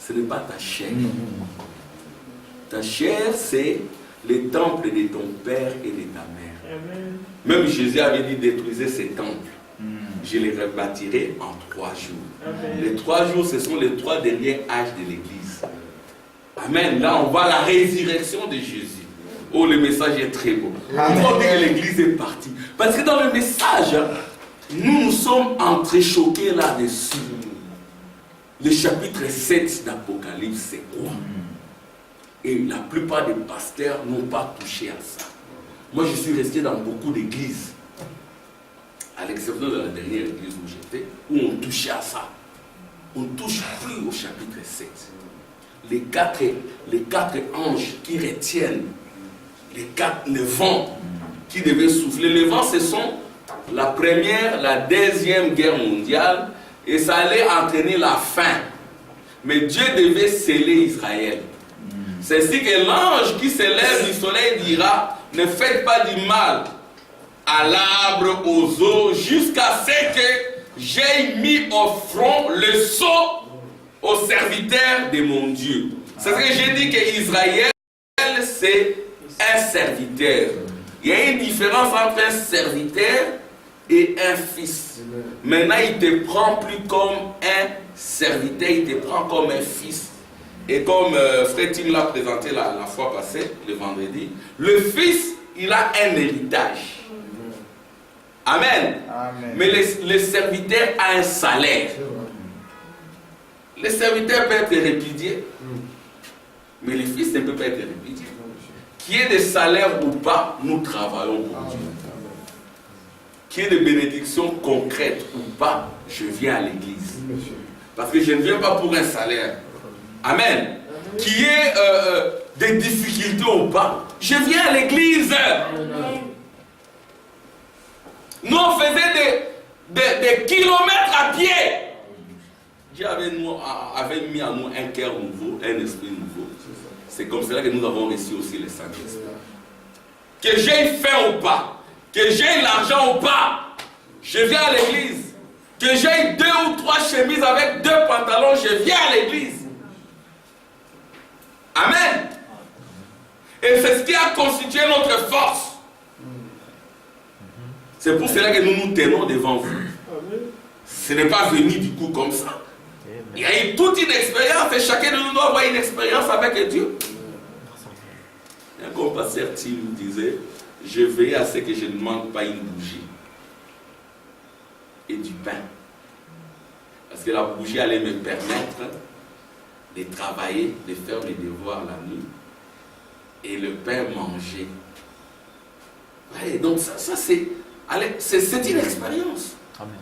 Ce n'est pas ta chair. Ta chair, c'est le temple de ton père et de ta mère. Amen. Même Jésus avait dit détruisez ces temples. Je les rebâtirai en 3 jours. Amen. Les 3 jours, ce sont les 3 derniers âges de l'église. Amen. Là, on voit la résurrection de Jésus. Oh, le message est très beau. On voit que l'église est partie. Parce que dans le message, nous sommes entrechoqués là-dessus. Le chapitre 7 d'Apocalypse, c'est quoi? Et la plupart des pasteurs n'ont pas touché à ça. Moi, je suis resté dans beaucoup d'églises, à l'exception de la dernière église où j'étais, où on touchait à ça. On ne touche plus au chapitre 7. Les quatre anges qui retiennent le vent qui devait souffler. Le vent, ce sont la première, la deuxième guerre mondiale, et ça allait entraîner la fin. Mais Dieu devait sceller Israël. C'est ainsi que l'ange qui se lève du soleil dira, ne faites pas du mal à l'arbre, aux eaux, jusqu'à ce que j'ai mis au front le sceau au serviteur de mon Dieu. C'est ce que j'ai dit qu'Israël, c'est un serviteur. Il y a une différence entre un serviteur et un fils. Maintenant, il te prend plus comme un serviteur, il te prend comme un fils. Et comme Frère Tim l'a présenté la fois passée, le vendredi, le fils, il a un héritage. Amen. Amen. Mais le serviteur a un salaire. Le serviteur peut être répudié, mais le fils ne peut pas être répudié. Qu'il y ait des salaires ou pas, nous travaillons pour Dieu. Qu'il y ait des bénédictions concrètes ou pas, je viens à l'église. Parce que je ne viens pas pour un salaire. Amen. Qu'il y ait des difficultés ou pas, je viens à l'église. Nous on faisait des kilomètres à pied. Dieu avait mis en nous un cœur nouveau, un esprit nouveau. C'est comme cela que nous avons reçu aussi le Saint-Esprit. Que j'ai faim ou pas, que j'ai l'argent ou pas, je viens à l'église. Que j'ai 2 ou 3 chemises avec 2 pantalons, je viens à l'église. Amen. Et c'est ce qui a constitué notre force. C'est pour cela que nous nous tenons devant vous. Ce n'est pas venu du coup comme ça. Il y a eu toute une expérience et chacun de nous doit avoir une expérience avec Dieu. Un compasteur nous disait, je veille à ce que je ne manque pas une bougie et du pain. Parce que la bougie allait me permettre de travailler, de faire mes devoirs la nuit et le pain manger. Ouais, donc ça c'est une expérience. Amen.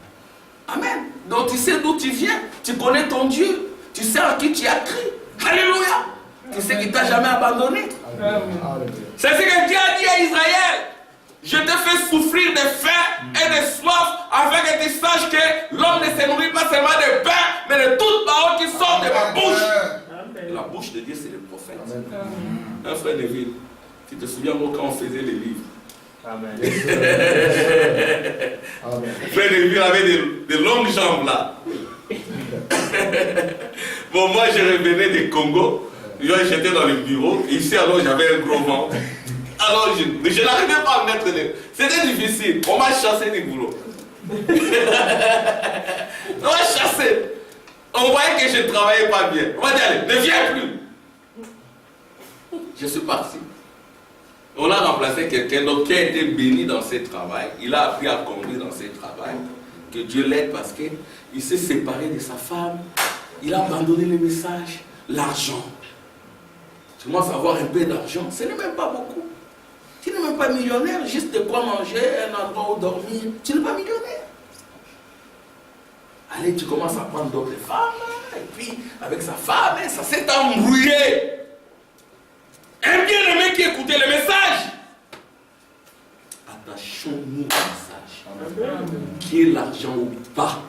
Amen. Donc tu sais d'où tu viens, tu connais ton Dieu, tu sais à qui tu as cru. Alléluia. Tu sais qu'il ne t'a jamais abandonné. C'est ce que Dieu a dit à Israël. Je te fais souffrir de faim et de soif afin que tu saches que l'homme ne se nourrit pas seulement de pain, mais de toute parole qui sort de ma bouche. La bouche de Dieu, c'est le prophète. Un frère Neville, tu te souviens quand on faisait les livres. Amen. Frère Neville avait de longues jambes là. Bon, moi je revenais du Congo, j'étais dans le bureau, ici alors j'avais un gros ventre. Alors je n'arrivais pas à me mettre les... C'était difficile, on m'a chassé du boulot. On m'a chassé. On voyait que je ne travaillais pas bien. On m'a dit allez, ne viens plus. Je suis parti. On a remplacé quelqu'un qui a été béni dans ce travail. Il a appris à conduire dans ce travail. Que Dieu l'aide parce qu'il s'est séparé de sa femme. Il a abandonné le message. L'argent. Tu commences à avoir un peu d'argent. Ce n'est même pas beaucoup. Tu n'es même pas millionnaire. Juste de quoi manger, un endroit où dormir. Tu n'es pas millionnaire. Allez, tu commences à prendre d'autres femmes. Et puis, avec sa femme, ça s'est embrouillé. Un bien-aimé qui écoutait le message. Attachons-nous au message. Qui est l'argent ou pas.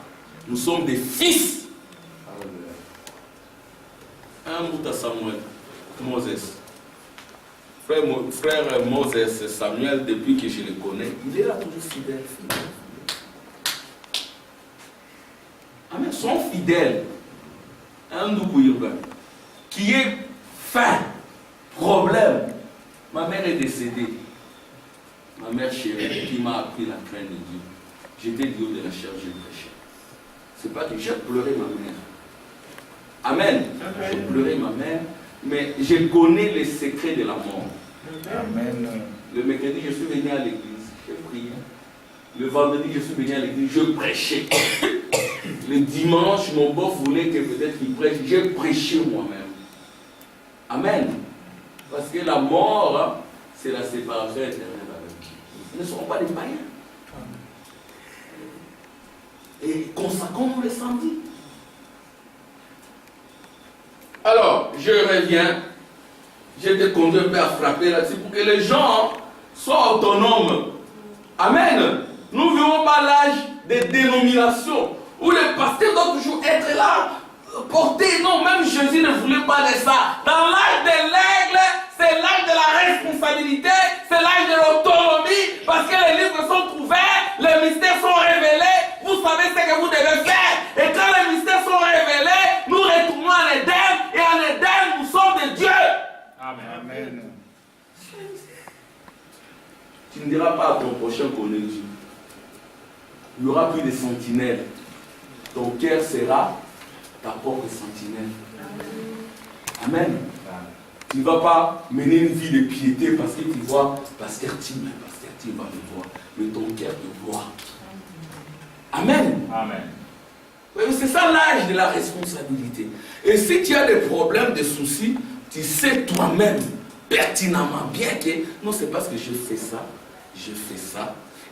Nous sommes des fils. Un bout à Samuel, Moses. Frère Moses, Samuel, depuis que je le connais, il est là toujours fidèle. Amen. Sont fidèles. Un nouveau urbain qui est fin. Problème. Ma mère est décédée. Ma mère chérie qui m'a appris la crainte de Dieu. J'étais du haut de la chair, je prêchais. C'est pas que j'ai pleuré ma mère. Amen. J'ai pleuré ma mère, mais je connais les secrets de la mort. Amen. Le mercredi, je suis venu à l'église, je priais. Le vendredi, je suis venu à l'église, je prêchais. Le dimanche, mon beau voulait que peut-être qu'il prêche, j'ai prêché moi-même. Amen. Parce que la mort, c'est la séparation éternelle avec Dieu. Nous ne serons pas des païens. Et consacrons-nous les samedis. Alors, je reviens. Je te conduis un peu à frapper là-dessus pour que les gens soient autonomes. Amen. Nous ne vivons pas l'âge des dénominations où les pasteurs doivent toujours être là, porter. Non, même Jésus ne voulait pas de ça. Dans l'âge de l'aigle, c'est l'âge de la responsabilité, c'est l'âge de l'autonomie, parce que les livres sont ouverts, les mystères sont révélés, vous savez ce que vous devez faire. Et quand les mystères sont révélés, nous retournons en Éden, et en Éden, nous sommes de Dieu. Amen. Amen. Tu ne diras pas à ton prochain qu'on est Dieu. Il n'y aura plus de sentinelles. Ton cœur sera ta propre sentinelle. Amen. Tu ne vas pas mener une vie de piété parce que tu vois Pasteur Tim tu vas me voir, mais ton cœur te voit. Amen. Amen. C'est ça l'âge de la responsabilité. Et si tu as des problèmes, des soucis, tu sais toi-même pertinemment bien que non, c'est parce que je fais ça.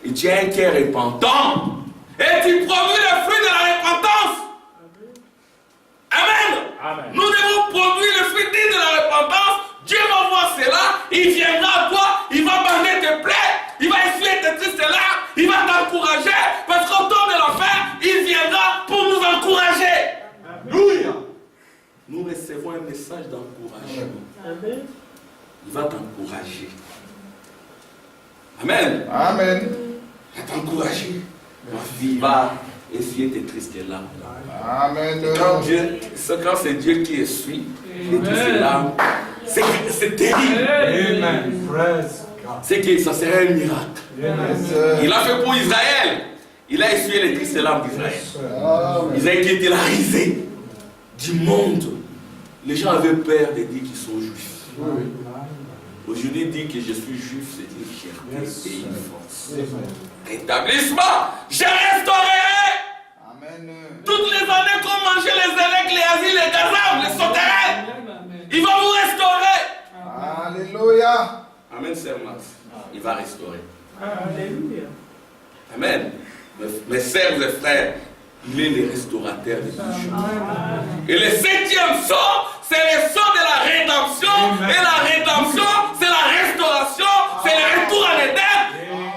Et tu as un cœur repentant. Et tu produis le fruit de la repentance. Amen. Amen. Nous devons produire le fruit digne de la repentance. Dieu va voir cela, il viendra à toi, il va bander tes plaies, il va essuyer tes tristes larmes, il va t'encourager, parce qu'au temps de la fin, il viendra pour nous encourager. Alléluia. Nous recevons un message d'encouragement. Il va t'encourager. Amen. Amen. Il va t'encourager. Ma fille va essuyer tes tristes larmes. Amen. Quand c'est Dieu qui essuie les tristes larmes, c'est terrible. Amen. C'est que ça serait un miracle. Il a fait pour Israël. Il a essuyé les tristes larmes d'Israël. Israël qui était la risée du monde. Les gens avaient peur de dire qu'ils sont juifs. Aujourd'hui, dire que je suis juif, c'est une fierté et une force. Rétablissement. Je restaurerai. Amen. Toutes les années qu'on mangeait les élèves, les asiles, les gazabs, les sauterelles. Il va vous restaurer. Alléluia. Amen, Sœur Max. Il va restaurer. Alléluia. Amen. Mes sœurs et frères, il est le restaurateur de tout choses. Et le 7e saut, c'est le saut de la rédemption. Et la rédemption, c'est la restauration, c'est le retour à l'Éden.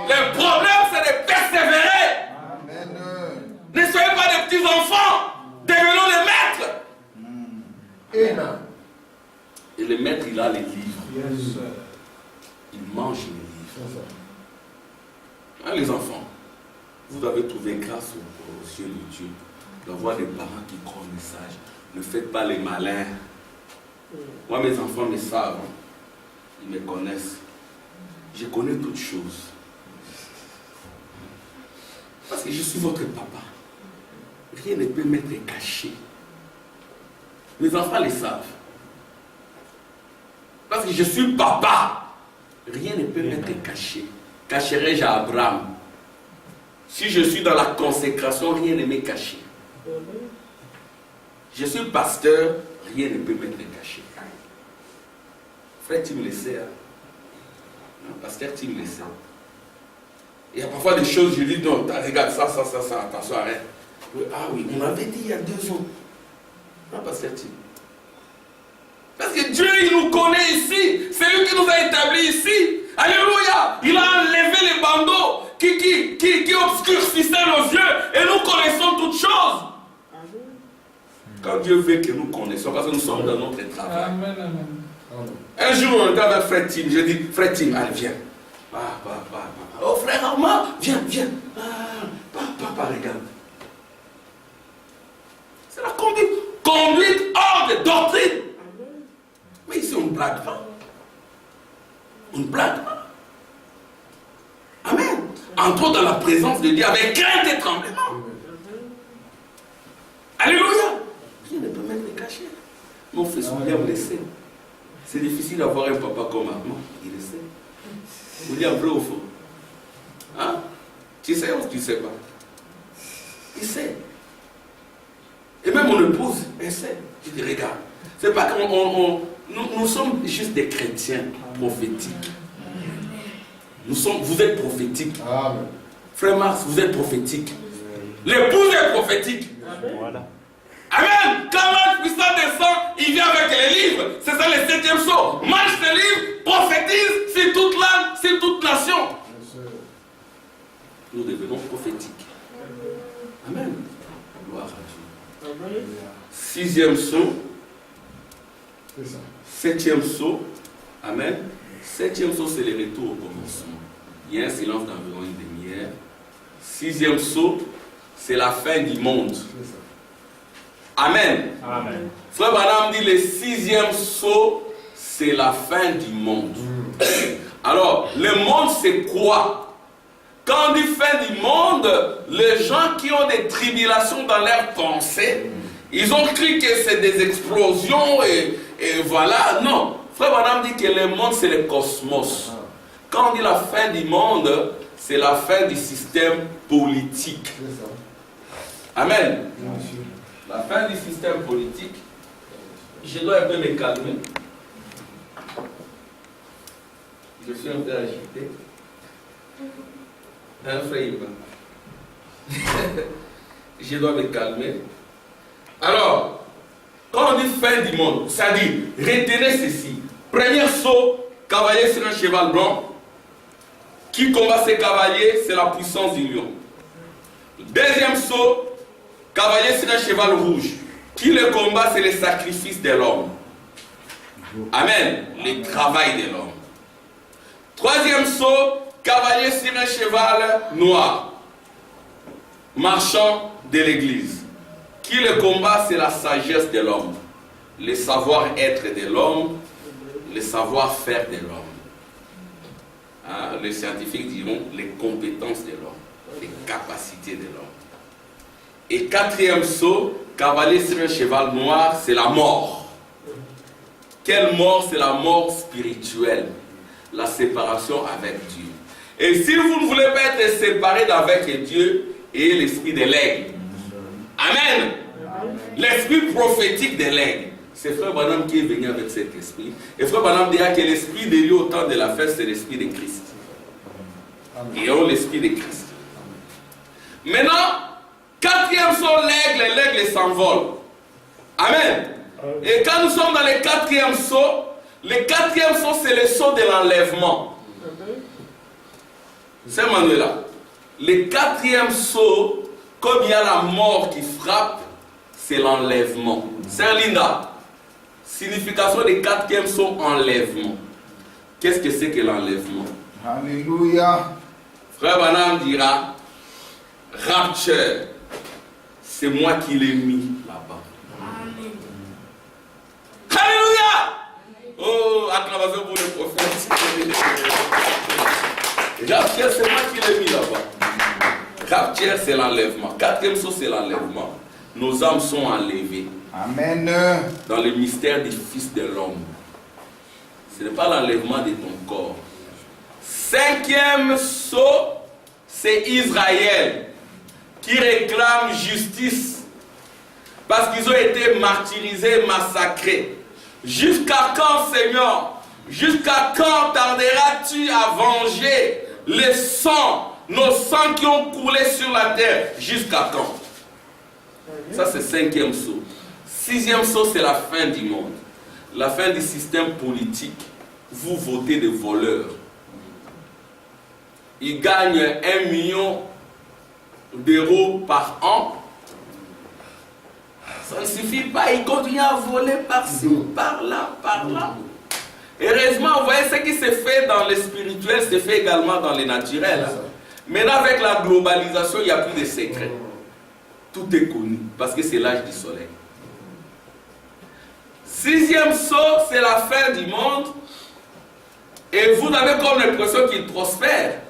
Le problème, c'est de persévérer. Amen. Ne soyez pas des petits enfants. Devenons les maîtres. Amen. Et le maître, il a les livres. Il mange les livres. Hein, les enfants, vous avez trouvé grâce aux yeux de Dieu d'avoir des parents qui croient au message. Ne faites pas les malins. Moi, mes enfants me savent. Ils me connaissent. Je connais toutes choses. Parce que je suis votre papa. Rien ne peut m'être caché. Mes enfants le savent. Parce que je suis papa. Rien ne peut m'être caché. Cacherai-je à Abraham? Si je suis dans la consécration, rien ne m'est caché. Je suis pasteur, rien ne peut m'être caché. Frère, tu me le sais. Hein? Pasteur, tu me le sais. Il y a parfois des choses, je dis, non, regarde ça, attention, arrête. Ah oui, on avait dit il y a 2 ans. Non, pasteur, tu. Parce que Dieu, il nous connaît ici. C'est lui qui nous a établis ici. Alléluia. Il a enlevé les bandeaux qui obscurcissaient nos yeux. Et nous connaissons toutes choses. Quand Dieu veut que nous connaissions, parce que nous sommes dans notre travail. Amen, amen. Un jour, on était avec frère Tim. Je dis, frère Tim, allez, viens. Oh, frère Armand, viens. Papa, regarde. C'est la conduite hors de doctrine. Mais ici, on ne blague pas. On ne blague pas. Amen. Entrons dans la présence de Dieu avec crainte et tremblement. Alléluia. Rien ne peut m'être caché. Mon fils William le sait. C'est difficile d'avoir un papa comme Armand. Il le sait. William, vrai ou faux? Hein? Tu sais ou tu ne sais pas? Il sait. Et même mon épouse, elle sait. Je dis, regarde. C'est pas qu'on... Nous sommes juste des chrétiens prophétiques. Vous êtes prophétiques. Amen. Frère Mars, vous êtes prophétique. L'épouse est prophétique. Voilà. Amen. Quand l'ange puissant descend, il vient avec les livres. C'est ça le 7e saut. Mange tes livres, prophétise sur toute langue, sur toute nation. Nous devenons prophétiques. Amen. Gloire à Dieu. 6e saut. 7e saut. Amen. 7e saut, c'est le retour au commencement. Il y a un silence d'environ une demi-heure. 6e saut, c'est la fin du monde. Amen. Amen. Frère Branham dit le 6e saut, c'est la fin du monde. Alors, le monde, c'est quoi? Quand on dit fin du monde, les gens qui ont des tribulations dans leurs pensées, ils ont cru que c'est des explosions et voilà. Non. Frère Branham dit que le monde, c'est le cosmos. Quand Quand on dit la fin du monde, c'est la fin du système politique. Amen. La fin du système politique. Je dois un peu me calmer. Je suis un peu agité. Un frère. Je dois me calmer. Alors, quand on dit fin du monde, ça dit, retenez ceci. Premier saut, cavalier sur un cheval blanc. Qui combat ces cavaliers, c'est la puissance du lion. Deuxième saut, cavalier sur un cheval rouge. Qui le combat, c'est le sacrifice de l'homme. Amen. Le travail de l'homme. Troisième saut, cavalier sur un cheval noir. Marchand de l'église. Qui le combat, c'est la sagesse de l'homme. Le savoir-être de l'homme. Le savoir-faire de l'homme. Hein, les scientifiques diront les compétences de l'homme, les capacités de l'homme. Et quatrième saut, cavalier sur un cheval noir, c'est la mort. Quelle mort? C'est la mort spirituelle, la séparation avec Dieu. Et si vous ne voulez pas être séparé d'avec Dieu, ayez l'esprit de l'aigle. Amen. L'esprit prophétique de l'aigle. C'est Frère Branham qui est venu avec cet esprit. Et Frère Branham dira que l'esprit de lui au temps de la fête, c'est l'esprit de Christ. Et on l'esprit de Christ. Maintenant, quatrième saut, l'aigle s'envole. Amen. Et quand nous sommes dans le quatrième saut c'est le saut de l'enlèvement. C'est Manuela. Le quatrième saut, comme il y a la mort qui frappe, c'est l'enlèvement. C'est Linda. Signification des quatrième saut, enlèvement. Qu'est-ce que c'est que l'enlèvement? Alléluia. Frère Branham dira, rapture, c'est moi qui l'ai mis là-bas. Alléluia. Oh, acclamation pour le prophète. Rapture, c'est moi qui l'ai mis là-bas. Rapture, c'est l'enlèvement. Quatrième saut, c'est l'enlèvement. Nos âmes sont enlevées. Amen. Dans le mystère du Fils de l'homme. Ce n'est pas l'enlèvement de ton corps. Cinquième saut, c'est Israël qui réclame justice parce qu'ils ont été martyrisés, massacrés. Jusqu'à quand, Seigneur? Jusqu'à quand tarderas-tu à venger les sangs, nos sangs qui ont coulé sur la terre? Jusqu'à quand? Ça, c'est cinquième saut. Sixième saut, c'est la fin du monde. La fin du système politique. Vous votez des voleurs. Ils gagnent 1 million d'euros par an. Ça ne suffit pas. Ils continuent à voler par-ci, par-là, par-là. Heureusement, vous voyez, ce qui se fait dans le spirituel se fait également dans le naturel. Maintenant, avec la globalisation, il n'y a plus de secrets. Tout est connu, parce que c'est l'âge du soleil. Sixième saut, c'est la fin du monde. Et vous avez comme l'impression qu'il prospère.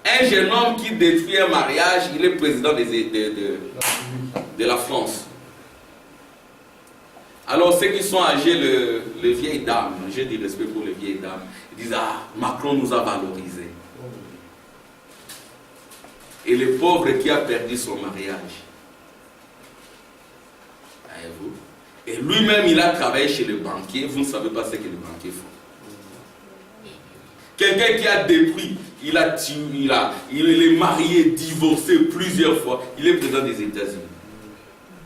Un jeune homme qui détruit un mariage, il est président de la France. Alors ceux qui sont âgés, les vieilles dames, j'ai du respect pour les vieilles dames, ils disent, ah, Macron nous a valorisés. Et le pauvre qui a perdu son mariage. Voyez-vous? Et lui-même, il a travaillé chez le banquier. Vous ne savez pas ce que les banquiers font. Quelqu'un qui a détruit, il a tué, il est marié, divorcé plusieurs fois. Il est président des États-Unis.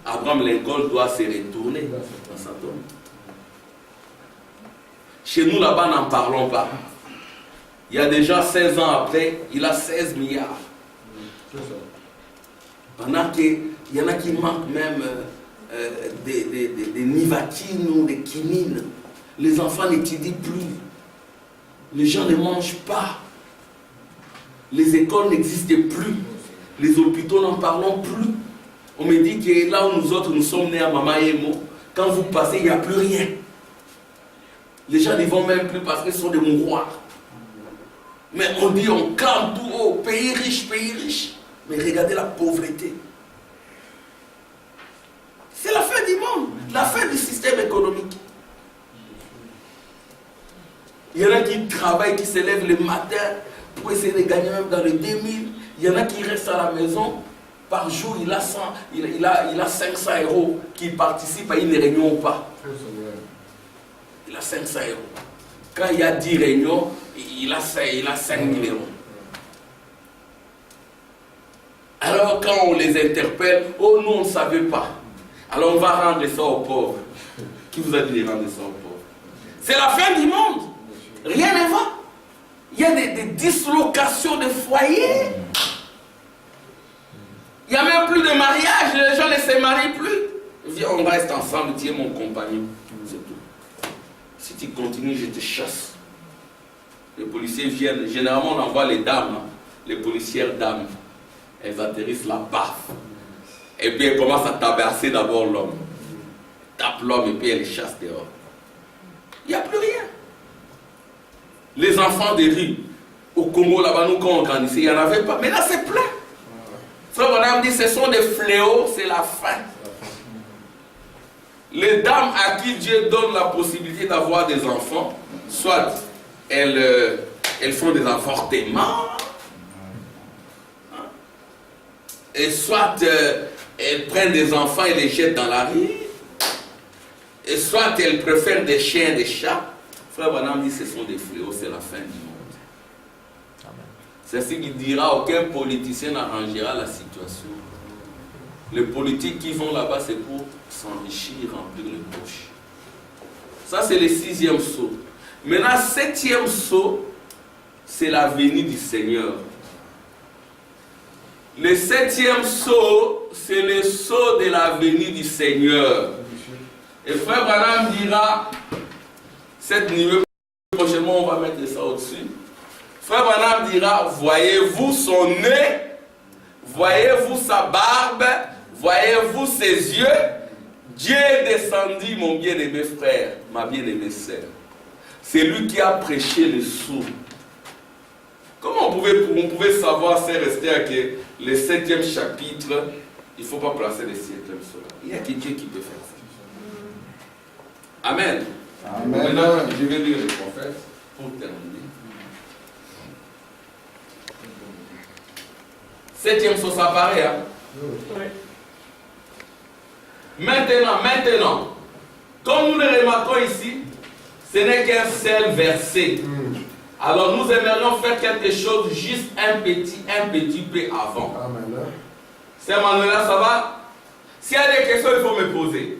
Abraham Lincoln doit se retourner dans sa tombe. Chez nous, là-bas, n'en parlons pas. Il y a déjà 16 ans après, il a 16 milliards. Pendant qu'il y en a qui manquent même des nivatines ou des quinines. Les enfants n'étudient plus. Les gens ne mangent pas. Les écoles n'existent plus. Les hôpitaux n'en parlons plus. On me dit que là où nous autres, nous sommes nés à Mama Emo, quand vous passez, il n'y a plus rien. Les gens ne vont même plus parce qu'ils sont des mouroirs. Mais on dit, on clame tout haut, pays riche, pays riche. Mais regardez la pauvreté. C'est la fin du monde, la fin du système économique. Il y en a qui travaillent, qui se lèvent le matin pour essayer de gagner même dans les 2000. Il y en a qui restent à la maison. Par jour, il a 500 euros qui participent à une réunion ou pas. Il a 500 euros. Quand il y a 10 réunions, il a 5 000 euros. Alors quand on les interpelle, oh nous on ne savait pas. Alors on va rendre ça aux pauvres. Qui vous a dit de rendre ça aux pauvres? C'est la fin du monde. Rien ne va. Il y a des dislocations de foyers. Il n'y a même plus de mariage. Les gens ne se marient plus. Viens, on reste ensemble, tu es mon compagnon. C'est tout. Si tu continues, je te chasse. Les policiers viennent. Généralement, on envoie les dames, les policières dames. Elles atterrissent la baffe. Et puis elles commencent à tabasser d'abord l'homme. Tape l'homme et puis elles les chassent dehors. Il n'y a plus rien. Les enfants des rues, au Congo, là-bas, nous, quand on grandissait, il n'y en avait pas. Mais là, c'est plein. Frère Branham dit, ce sont des fléaux, c'est la fin. Les dames à qui Dieu donne la possibilité d'avoir des enfants, soit elles font des avortements, et soit elles prennent des enfants et les jettent dans la rue, et soit elles préfèrent des chiens et des chats. Frère Branham dit, ce sont des fléaux, c'est la fin du monde. C'est ce qu'il dira, aucun politicien n'arrangera la situation. Les politiques qui vont là-bas, c'est pour s'enrichir, remplir les poches. Ça, c'est le 6e saut. Maintenant, 7e saut, c'est la venue du Seigneur. Le 7e saut, c'est le saut de la venue du Seigneur. Et Frère Branham dira, cette nuit, prochainement, on va mettre ça au-dessus. Frère Branham dira, voyez-vous son nez, voyez-vous sa barbe, voyez-vous ses yeux. Dieu est descendu, mon bien-aimé frère, ma bien-aimée sœur. C'est lui qui a prêché le sceau. Comment on pouvait savoir, c'est resté à que le 7e chapitre, il ne faut pas placer le 7e saut. Il n'y a que Dieu qui peut faire ça. Amen. Amen. Maintenant, je vais lire le prophète pour terminer. 7e saut, ça apparaît, hein? Oui. Maintenant, comme nous le remarquons ici, ce n'est qu'un seul verset. Alors nous aimerions faire quelque chose juste un petit peu avant. Amen. Sœur Manuela, ça va? S'il y a des questions, il faut me poser.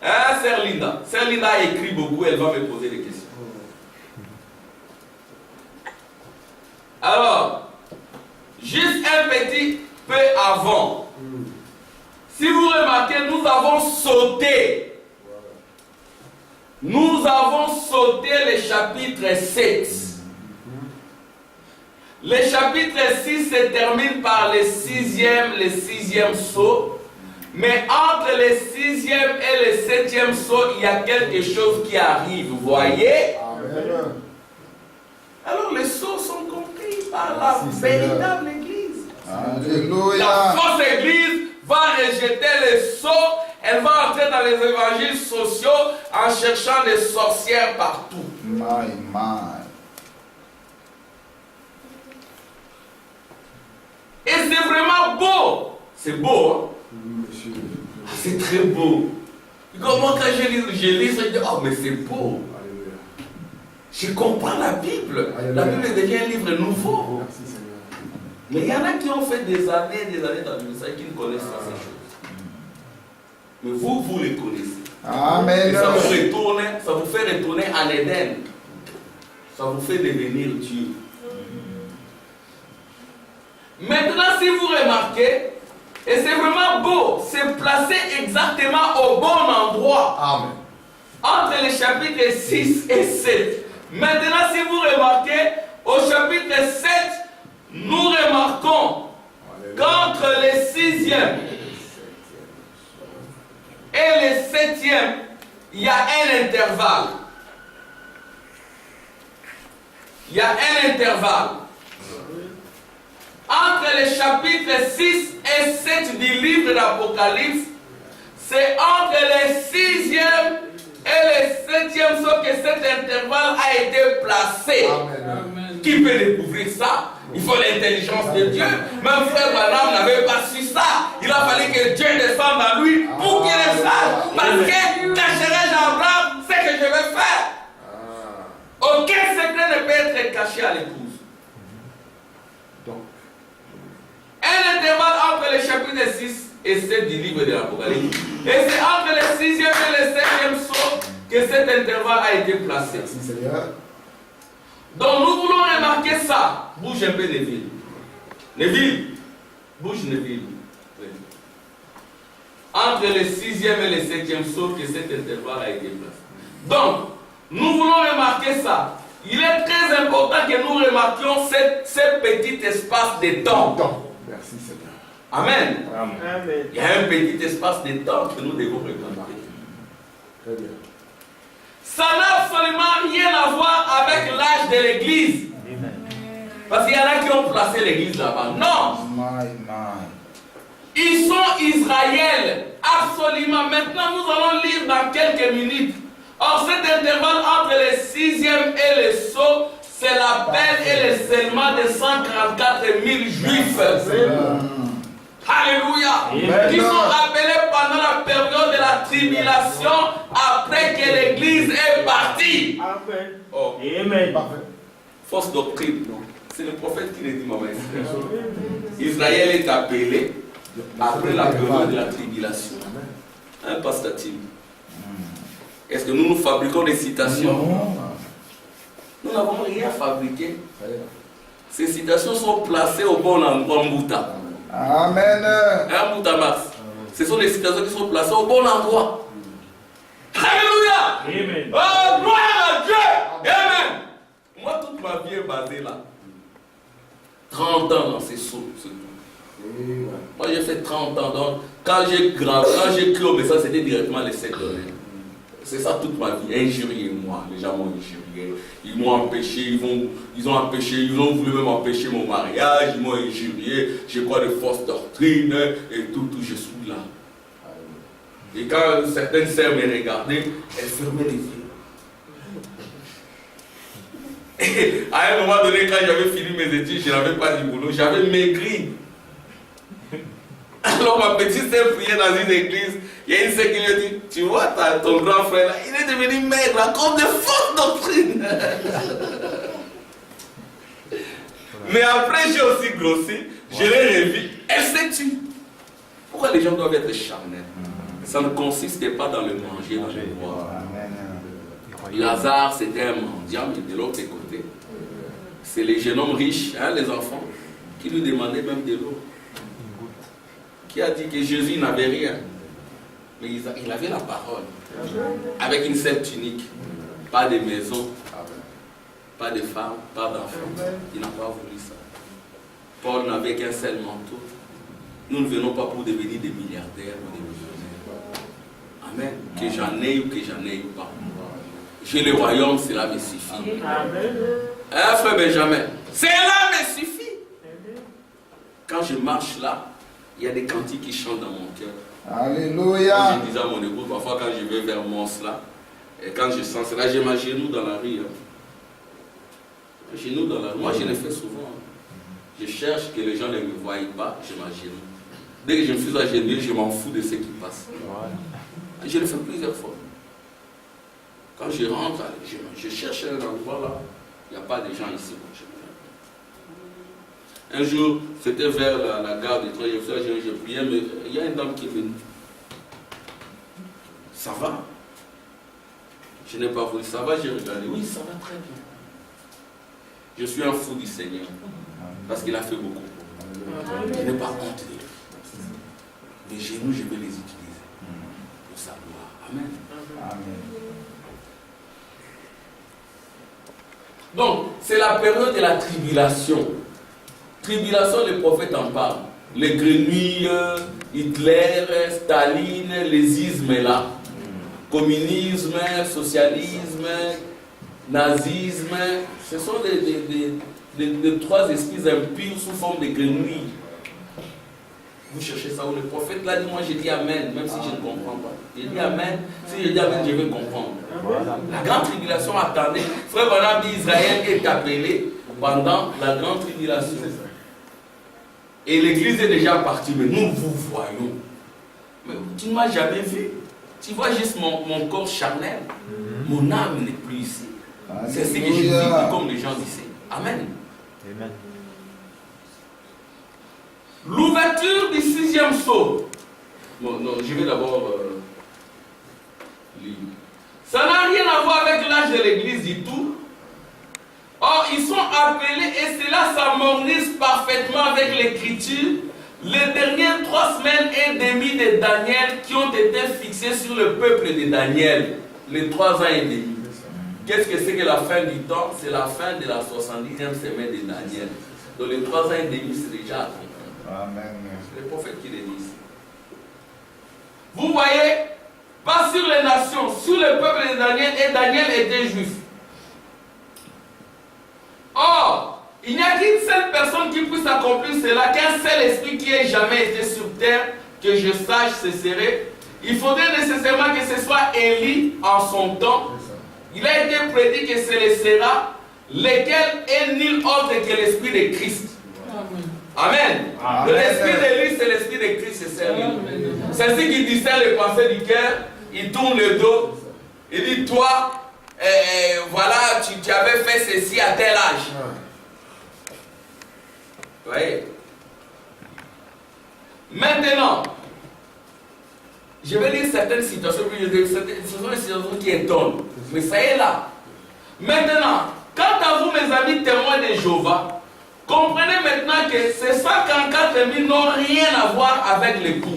Hein, Sœur Linda? Sœur Linda a écrit beaucoup, elle va me poser des questions. Alors, juste un petit peu avant. Si vous remarquez, nous avons sauté. Nous avons sauté le chapitre 7. Le chapitre 6 se termine par le sixième saut. Mais entre le 6e et le 7e saut, il y a quelque chose qui arrive. Vous voyez? Amen. Alors les sauts sont compris par la véritable Église. Alléluia. La fausse Église va rejeter les sauts. Elle va entrer dans les évangiles sociaux en cherchant des sorcières partout. My. Et c'est vraiment beau. C'est beau, hein? C'est très beau. Comment quand je lis, je dis, oh mais c'est beau. Je comprends la Bible. La Bible devient un livre nouveau. Mais il y en a qui ont fait des années dans le message qui ne connaissent pas ces choses. Mais vous les connaissez. Amen. Et ça vous fait retourner en Éden. Ça vous fait devenir Dieu. Maintenant, si vous remarquez, et c'est vraiment beau, c'est placé exactement au bon endroit. Amen. Entre les chapitres 6 et 7. Maintenant, si vous remarquez, au chapitre 7, nous remarquons qu'entre le 6e et le 7e, il y a un intervalle. Il y a un intervalle. Entre les chapitres 6 et 7 du livre d'Apocalypse, c'est entre le 6e et le 7e saut que cet intervalle a été placé. Amen. Qui peut découvrir ça? Il faut l'intelligence de Dieu. Même frère Branham n'avait pas su ça. Il a fallu que Dieu descende à lui pour qu'il le sache. Parce que cacherai-je à Abraham ce que je vais faire? Aucun secret ne peut être caché à l'épouse. Un intervalle entre le chapitre 6 et 7 du livre de l'Apocalypse. Et c'est entre le 6e et le 7e saut que cet intervalle a été placé. Merci Seigneur. Donc nous voulons remarquer ça. Bouge un peu Neville. Neville. Bouge Neville. Oui. Entre le 6e et le 7e saut que cet intervalle a été placé. Donc, nous voulons remarquer ça. Il est très important que nous remarquions ce petit espace de temps. Merci Seigneur. Amen. Amen. Il y a un petit espace de temps que nous devons remarquer. Très bien. Ça n'a absolument rien à voir avec l'âge de l'église. Parce qu'il y en a qui ont placé l'église là-bas. Non. Ils sont Israël. Absolument. Maintenant, nous allons lire dans quelques minutes. Or, cet intervalle entre le 6e et le saut, c'est l'appel et le scellement de 144 000 juifs. Alléluia. Qui sont appelés pendant la période de la tribulation après que l'église est partie. Amen. Oh. Amen. Fausse doctrine. C'est le prophète qui le dit, maman. Israël est appelé après la période de la tribulation. Hein, Pasteur Tim? Est-ce que nous fabriquons des citations? Nous n'avons rien fabriqué. Ces citations sont placées au bon endroit, Mbouta. Amen. Hein, Mbouta Max? Ce sont des citations qui sont placées au bon endroit. Alléluia! Amen. Oh, gloire à Dieu! Amen! Moi, toute ma vie est basée là. 30 ans dans ces sauts, c'est tout. Moi, j'ai fait 30 ans. Donc, quand j'ai cru au message, c'était directement les 7 dollars. C'est ça toute ma vie. Injurier moi. Les gens m'ont injurié. Ils m'ont empêché. Ils ont voulu même empêcher mon mariage. Ils m'ont injurié. Je crois de fausses doctrines et tout. Je suis là. Et quand certaines sœurs me regardaient, elles fermaient les yeux. Et à un moment donné, quand j'avais fini mes études, je n'avais pas du boulot. J'avais maigri. Alors ma petite sœur priait dans une église. Il y a une sœur qui lui a dit, tu vois, ton grand frère là, il est devenu maigre à cause de fausses doctrines. Mais après j'ai aussi grossi, je l'ai revu, elle s'est tue. Pourquoi les gens doivent être charnels? Ça ne consistait pas dans le manger, dans le boire. Lazare c'était un mendiant, mais de l'autre côté, c'est les jeunes hommes riches, hein, les enfants, qui lui demandaient même de l'eau. Qui a dit que Jésus n'avait rien, mais il avait la parole, avec une seule tunique, pas de maison, pas de femme, pas d'enfant. Il n'a pas voulu ça. Paul n'avait qu'un seul manteau. Nous ne venons pas pour devenir des milliardaires ou des millionnaires. Amen. Que j'en ai ou que j'en ai pas. J'ai le royaume, cela me suffit. Hein, frère Benjamin? Cela me suffit. Quand je marche là, il y a des cantiques qui chantent dans mon cœur. Alléluia. Je disais à mon épouse, parfois quand je vais vers Mons là, et quand je sens cela, j'ai ma genou dans la rue. Genou dans la rue. Moi je le fais souvent. Je cherche que les gens ne me voient pas, je m'agenouille. Dès que je me suis agenouillé, je m'en fous de ce qui passe. Je le fais plusieurs fois. Quand je rentre, je cherche un endroit là, il n'y a pas de gens ici. Un jour, c'était vers la gare de Troyes, je priais, mais il y a une dame qui est venue. Ça va? Je n'ai pas voulu. Ça va? J'ai regardé. Oui, ça va très bien. Je suis un fou du Seigneur. Parce qu'il a fait beaucoup. Je n'ai pas honte de lui. Les genoux, je vais les utiliser pour sa gloire. Amen. Amen. Donc, c'est la période de la tribulation. Tribulation, le prophète en parle. Les grenouilles, Hitler, Staline, les ismes là. Communisme, socialisme, nazisme. Ce sont les trois esprits impurs sous forme de grenouilles. Vous cherchez ça où le prophète l'a dit, moi j'ai dit Amen, même si je ne comprends pas. J'ai dit Amen, si je dis Amen, je vais comprendre. Voilà. La grande tribulation attendait. Frère Branham dit Israël est appelé pendant la grande tribulation. Et l'église est déjà partie, mais nous vous voyons. Mais tu ne m'as jamais vu. Tu vois juste mon corps charnel. Mon âme n'est plus ici. C'est ce que je dis, comme les gens disaient. Amen. Amen. L'ouverture du 6e sceau. Bon, non, je vais d'abord lire. Ça n'a rien à voir avec l'âge de l'église du tout. Or, ils sont appelés, et cela s'harmonise parfaitement avec l'écriture, les dernières 3 semaines et demie de Daniel qui ont été fixées sur le peuple de Daniel. Les 3 ans et demi. Qu'est-ce que c'est que la fin du temps? C'est la fin de la 70e semaine de Daniel. Donc les 3 ans et demi, c'est déjà accompli. Amen. C'est le prophète qui le dit. Vous voyez, pas sur les nations, sur le peuple de Daniel, et Daniel était juif. Or, il n'y a qu'une seule personne qui puisse accomplir cela, qu'un seul esprit qui ait jamais été sur terre, que je sache, ce serait. Il faudrait nécessairement que ce soit Élie en son temps. Il a été prédit que ce le sera, lequel est nul autre que l'esprit de Christ. Amen. Amen. L'esprit de lui, c'est l'esprit de Christ, c'est sérieux. C'est ce qui discerne les pensées du cœur. Il tourne le dos. Il dit, toi, voilà, tu avais fait ceci à tel âge. Vous voyez? Maintenant, je vais dire certaines situations, ce sont des situations qui étonnent. Mais ça y est là. Maintenant, quant à vous, mes amis témoins de Jéhovah, comprenez maintenant que ces 144 000 n'ont rien à voir avec l'épouse.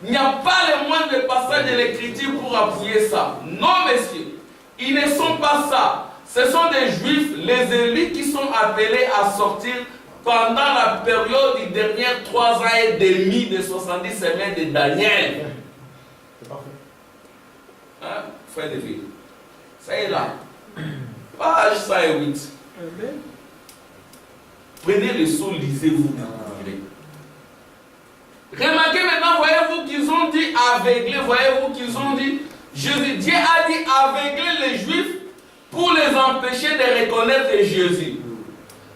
Il n'y a pas le moindre passage de l'écriture pour appuyer ça. Non, messieurs, ils ne sont pas ça. Ce sont des juifs, les élus, qui sont appelés à sortir pendant la période des dernières 3 ans et demi de 70 semaines de Daniel. C'est parfait. Hein, frère de vie. Ça y est là. Page 108. Prenez le sceau, lisez-vous. Remarquez maintenant, voyez-vous qu'ils ont dit aveugler, voyez-vous qu'ils ont dit, Dieu a dit aveugler les Juifs pour les empêcher de reconnaître Jésus.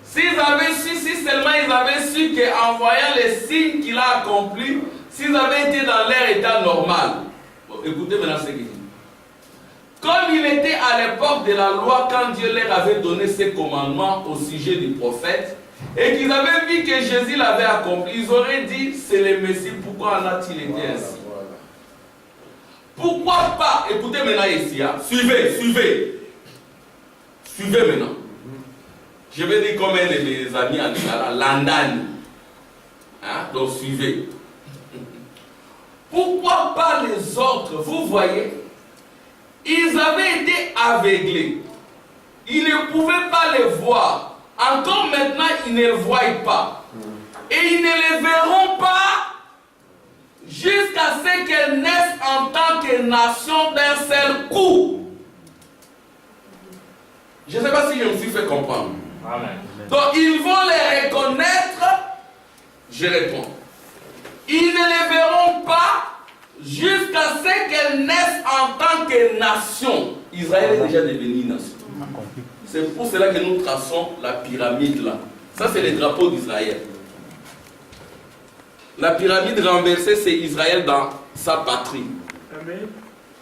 S'ils avaient su, si seulement ils avaient su qu'en voyant les signes qu'il a accomplis, s'ils avaient été dans leur état normal. Bon, écoutez maintenant ce qu'il dit. Comme il était à l'époque de la loi, quand Dieu leur avait donné ses commandements au sujet du prophète, et qu'ils avaient vu que Jésus l'avait accompli, ils auraient dit, c'est le Messie, pourquoi en a-t-il été ainsi? Pourquoi pas? Écoutez maintenant ici, hein. Suivez maintenant. Je vais dire comme un de mes amis en Lingala, Landani. Hein? Donc suivez. Pourquoi pas les autres? Vous voyez, ils avaient été aveuglés. Ils ne pouvaient pas les voir. Encore maintenant, ils ne le voient pas. Et ils ne les verront pas jusqu'à ce qu'elles naissent en tant que nation d'un seul coup. Je ne sais pas si je me suis fait comprendre. Amen. Donc, ils vont les reconnaître. Je réponds. Ils ne les verront pas jusqu'à ce qu'elles naissent en tant que nation. Israël est déjà devenu nation. C'est pour cela que nous traçons la pyramide là. Ça, c'est le drapeau d'Israël. La pyramide renversée, c'est Israël dans sa patrie.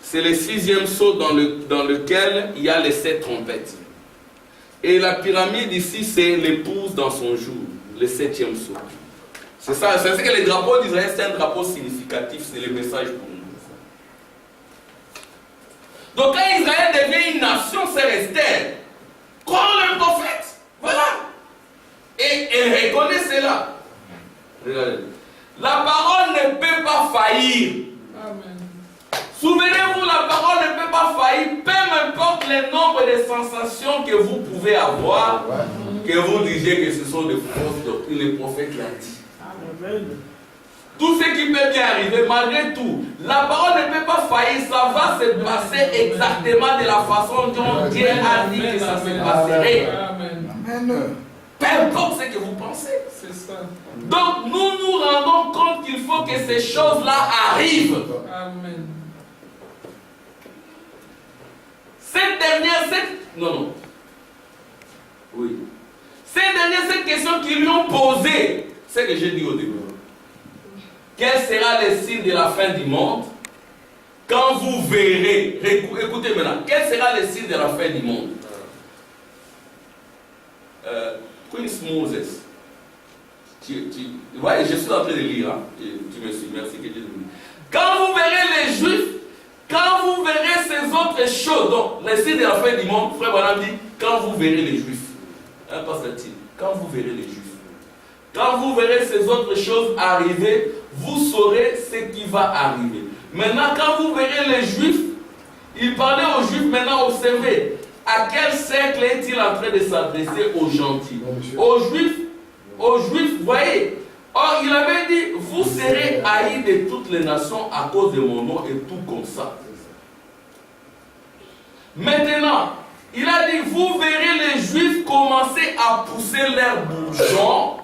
C'est le 6e sceau dans lequel il y a les 7 trompettes. Et la pyramide ici, c'est l'épouse dans son jour, le 7e sceau. C'est ça, c'est ce que le drapeau d'Israël, c'est un drapeau significatif, c'est le message pour nous. Donc quand Israël devient une nation, c'est Esther. Comme le prophète. Voilà. Et elle reconnaît cela. Regardez. La parole ne peut pas faillir. Amen. Souvenez-vous, la parole ne peut pas faillir, peu importe le nombre de sensations que vous pouvez avoir, que vous disiez que ce sont des fausses doctrines, le prophète l'a dit. Amen. Tout ce qui peut bien arriver, malgré tout, la parole ne peut pas faillir, ça va se passer exactement de la façon dont Dieu a dit que ça se passerait. Amen. Peu importe ce que vous pensez. C'est ça. Donc nous nous rendons faut que ces choses-là arrivent. Amen. Cette question qu'ils lui ont posée, c'est ce que j'ai dit au début. Quel sera le signe de la fin du monde? Quand vous verrez, écoutez maintenant, quel sera le signe de la fin du monde? Prince Moses. Ouais, je suis en train de lire, hein. Tu me suis, merci que Dieu te bénisse. Quand vous verrez les Juifs, quand vous verrez ces autres choses, donc le signe de la fin du monde, frère Branham dit, quand vous verrez les Juifs, hein, pasteur-t-il, quand vous verrez les Juifs, quand vous verrez ces autres choses arriver, vous saurez ce qui va arriver. Maintenant, quand vous verrez les Juifs, il parlait aux Juifs, maintenant observez, à quel siècle est-il en train de s'adresser aux gentils? Aux Juifs, voyez. Or, il avait dit, vous serez haïs de toutes les nations à cause de mon nom et tout comme ça. Maintenant, il a dit, vous verrez les Juifs commencer à pousser leurs bourgeons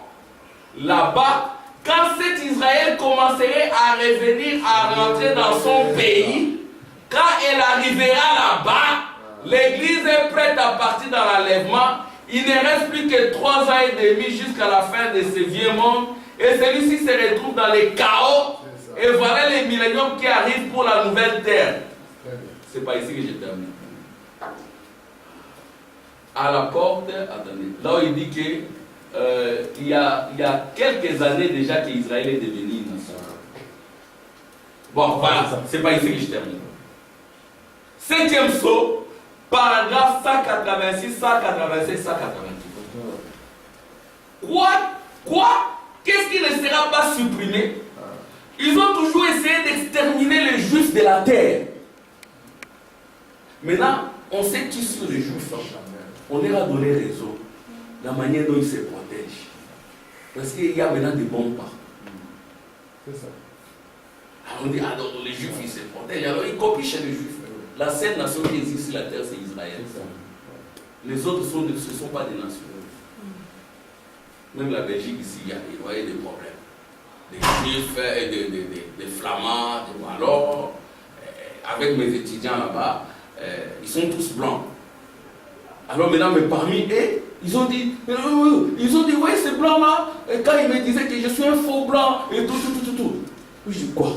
là-bas. Quand cet Israël commencerait à revenir, à rentrer dans son pays, quand elle arrivera là-bas, l'église est prête à partir dans l'enlèvement. Il ne reste plus que 3 ans et demi jusqu'à la fin de ce vieux monde. Et celui-ci se retrouve dans les chaos. Et voilà les milléniums qui arrivent pour la nouvelle terre. C'est pas ici que je termine. À la porte, attendez, là où il dit que il y a quelques années déjà qu'Israël est devenu une nation. Bon, voilà, c'est pas ici que je termine. 5e saut, paragraphe 186, 187, 188. Quoi? Qu'est-ce qui ne sera pas supprimé? Ils ont toujours essayé d'exterminer les Juifs de la terre. Maintenant, on sait qui sont les Juifs. On leur a donné raison. La manière dont ils se protègent. Parce qu'il y a maintenant des bombes partout. C'est ça. Alors on dit, ah donc les Juifs ils se protègent. Alors ils copient chez les Juifs. La seule nation qui existe sur la terre, c'est Israël. Les autres ce ne sont pas des nations. Même la Belgique ici, il y a des problèmes. Des Juifs, des Flamands, des Wallons. Avec mes étudiants là-bas, ils sont tous blancs. Alors maintenant, mais parmi eux, ils ont dit, ouais, ces blancs-là, quand ils me disaient que je suis un faux blanc, et tout. Je dis, quoi?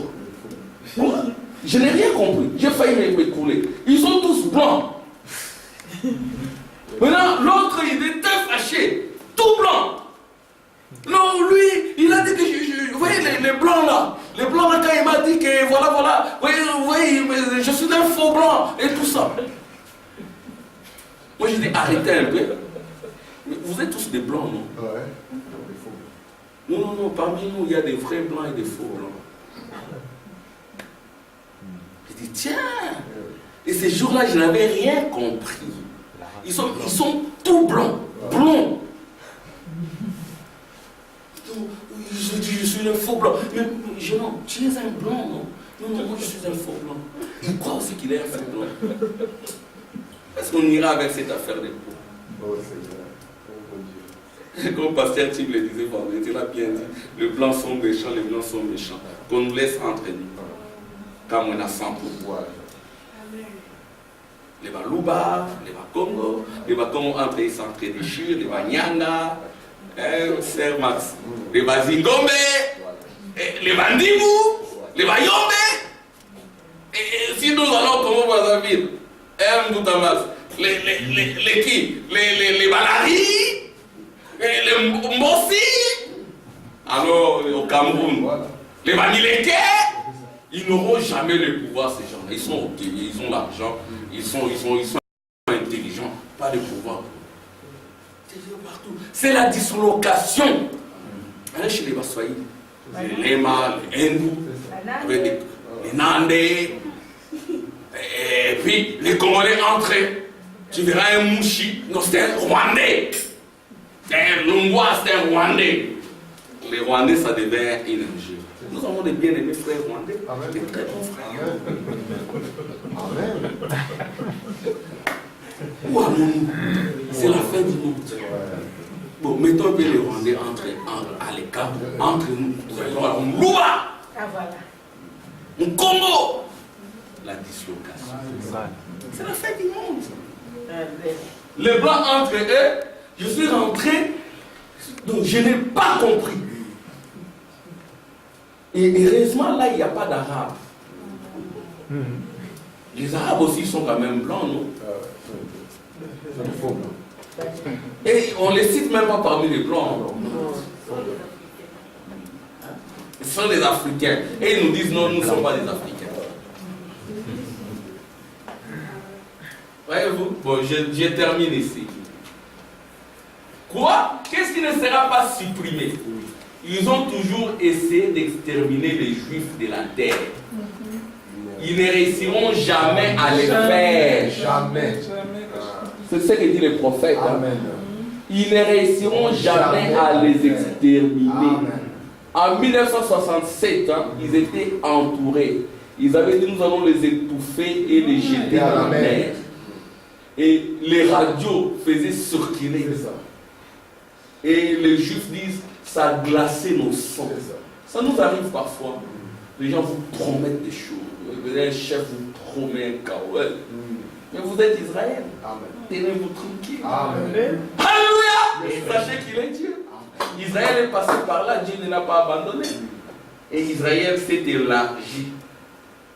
Je n'ai rien compris. J'ai failli m'écouler. Ils sont tous blancs. Maintenant, l'autre, il était fâché. Tout blanc. Non, lui, il a dit que vous voyez les blancs là. Les blancs là, quand il m'a dit que voilà. Vous voyez, je suis un faux blanc et tout ça. Moi, je dis, arrêtez un peu. Vous êtes tous des blancs, non? Ouais. Non, parmi nous, il y a des vrais blancs et des faux blancs. Je dis, tiens. Et ces jours-là, je n'avais rien compris. Ils sont tout blancs, blonds. Je dis, je suis un faux blanc. Mais non, tu es un blanc, non? Non, moi je suis un faux blanc. Je crois aussi qu'il est un faux blanc. Est-ce qu'on ira avec cette affaire de peau? Oh, c'est bien. Comme Pasteur Tim le disait, il a bien dit, les blancs sont méchants, les blancs sont méchants. Qu'on nous laisse entre nous. Quand on a 100 pouvoirs. Les Balouba, les Bakongo, entre ils s'entre-déchirent, les Banyanga, Sir Max, les Bazingombe, les Bandibou, les Bayombe. Et si nous allons comme Brazzaville, Mboutamas, les qui? Les Balari, les Mbossi, alors au Cameroun, les Bamileke, ils n'auront jamais le pouvoir, ces gens-là. Ils sont obtenus, ils ont l'argent, ils sont intelligents, pas de pouvoir. C'est la dislocation. Allez chez les Baswaïs, les Lema, les Hindous, les Nandés, et puis les Congolais entre eux. Tu verras un Mouchi, non, c'est un Rwandais. C'est un Lungwa, c'est un Rwandais. Les Rwandais, ça devient une injure. Nous avons des bien-aimés frères rwandais, des très bons frères. Amen. Où allons-nous? C'est la fin du monde. Bon, mettons un peu les Rwandais à l'écart, entre nous. Nous allons Loua. Ah, voilà. Au Congo, la dislocation. C'est la fête du monde. Les Blancs entre eux, je suis rentré, donc je n'ai pas compris. Et heureusement, là, il n'y a pas d'Arabes. Les Arabes aussi sont quand même blancs, non? Et on ne les cite même pas parmi les blancs. Ce sont des Africains. Et ils nous disent non, nous ne sommes pas des Africains. Voyez-vous? Bon, je termine ici. Quoi? Qu'est-ce qui ne sera pas supprimé? Ils ont toujours essayé d'exterminer les Juifs de la terre. Ils ne réussiront jamais à les faire. Jamais. C'est ce que dit le prophète. Amen. Ils ne réussiront jamais à les exterminer. Amen. En 1967, ils étaient entourés. Ils avaient dit nous allons les étouffer et les jeter dans la mer. Et les radios faisaient circuler. Et les Juifs disent ça a glacé nos sangs. Ça nous arrive parfois. Les gens vous promettent des choses. Un chef vous promet un chaos. Mais vous êtes Israël. Tenez-vous tranquille. Amen. Alléluia. Et sachez qu'il est Dieu. Israël est passé par là, Dieu ne l'a pas abandonné. Et Israël s'est élargi.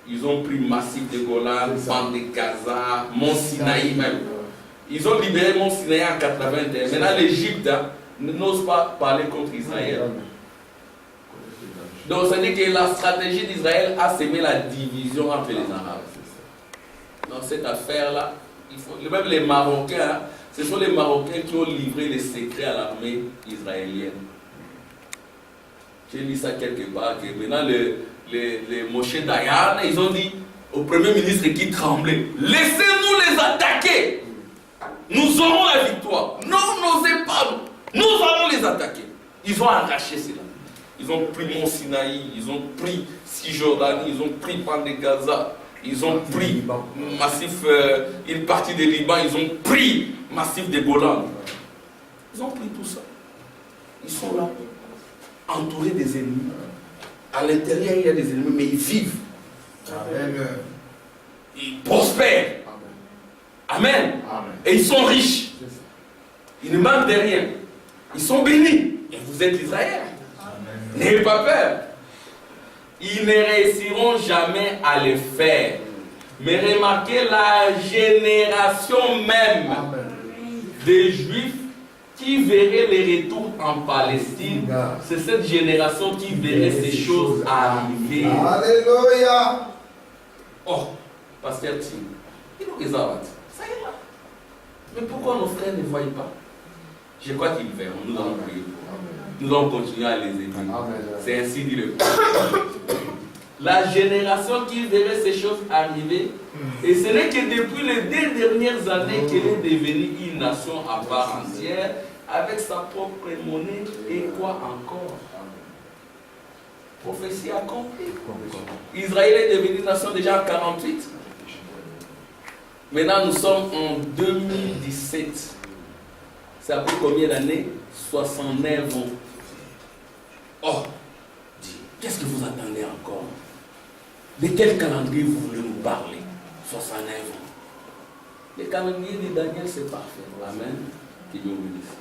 Ils ont pris Massif de Golan, Bande de Gaza, Mont Sinaï même. Ils ont libéré Mont Sinaï en 81. Maintenant l'Égypte n'ose pas parler contre Israël. Donc ça dit que la stratégie d'Israël a sémé la division entre les Arabes. Dans cette affaire-là, même les Marocains, ce sont les Marocains qui ont livré les secrets à l'armée israélienne. J'ai lu ça quelque part, que maintenant les Moshe Dayan, ils ont dit au Premier ministre qui tremblait, laissez-nous les attaquer. Nous aurons la victoire. Non, n'osez pas. Nous allons les attaquer. Ils ont arraché cela. Ils ont pris Mont Sinaï, ils ont pris Cisjordanie, ils ont pris Bande de Gaza, ils ont pris Massif, une partie des Liban, ils ont pris Massif de Golan. Ils ont pris tout ça. Ils sont là, entourés des ennemis. À l'intérieur, il y a des ennemis, mais ils vivent. Amen. Ils prospèrent. Amen. Amen. Et ils sont riches. Ils ne manquent de rien. Ils sont bénis. Et vous êtes Israël. N'ayez pas peur. Ils ne réussiront jamais à le faire. Mais remarquez la génération même des Juifs qui verrait les retours en Palestine. C'est cette génération qui verrait ces choses arriver. Alléluia. Oh, Pasteur Tim, il nous réserve. Ça y est là. Mais pourquoi nos frères ne voient pas? Je crois qu'ils verront. Nous allons prier pour eux. Nous allons continuer à les aider. C'est ainsi dit le peuple. La génération qui verrait ces choses arriver, et ce n'est que depuis les 2 dernières années qu'elle est devenue une nation à part entière, avec sa propre monnaie et quoi encore? Prophétie accomplie. Israël est devenu nation déjà en 48. Maintenant nous sommes en 2017. Ça a pris combien d'années? 69 ans. Oh, qu'est-ce que vous attendez encore? De quel calendrier vous voulez nous parler? 69 ans. Le calendrier de Daniel, c'est parfait. Amen. Que Dieu vous bénisse.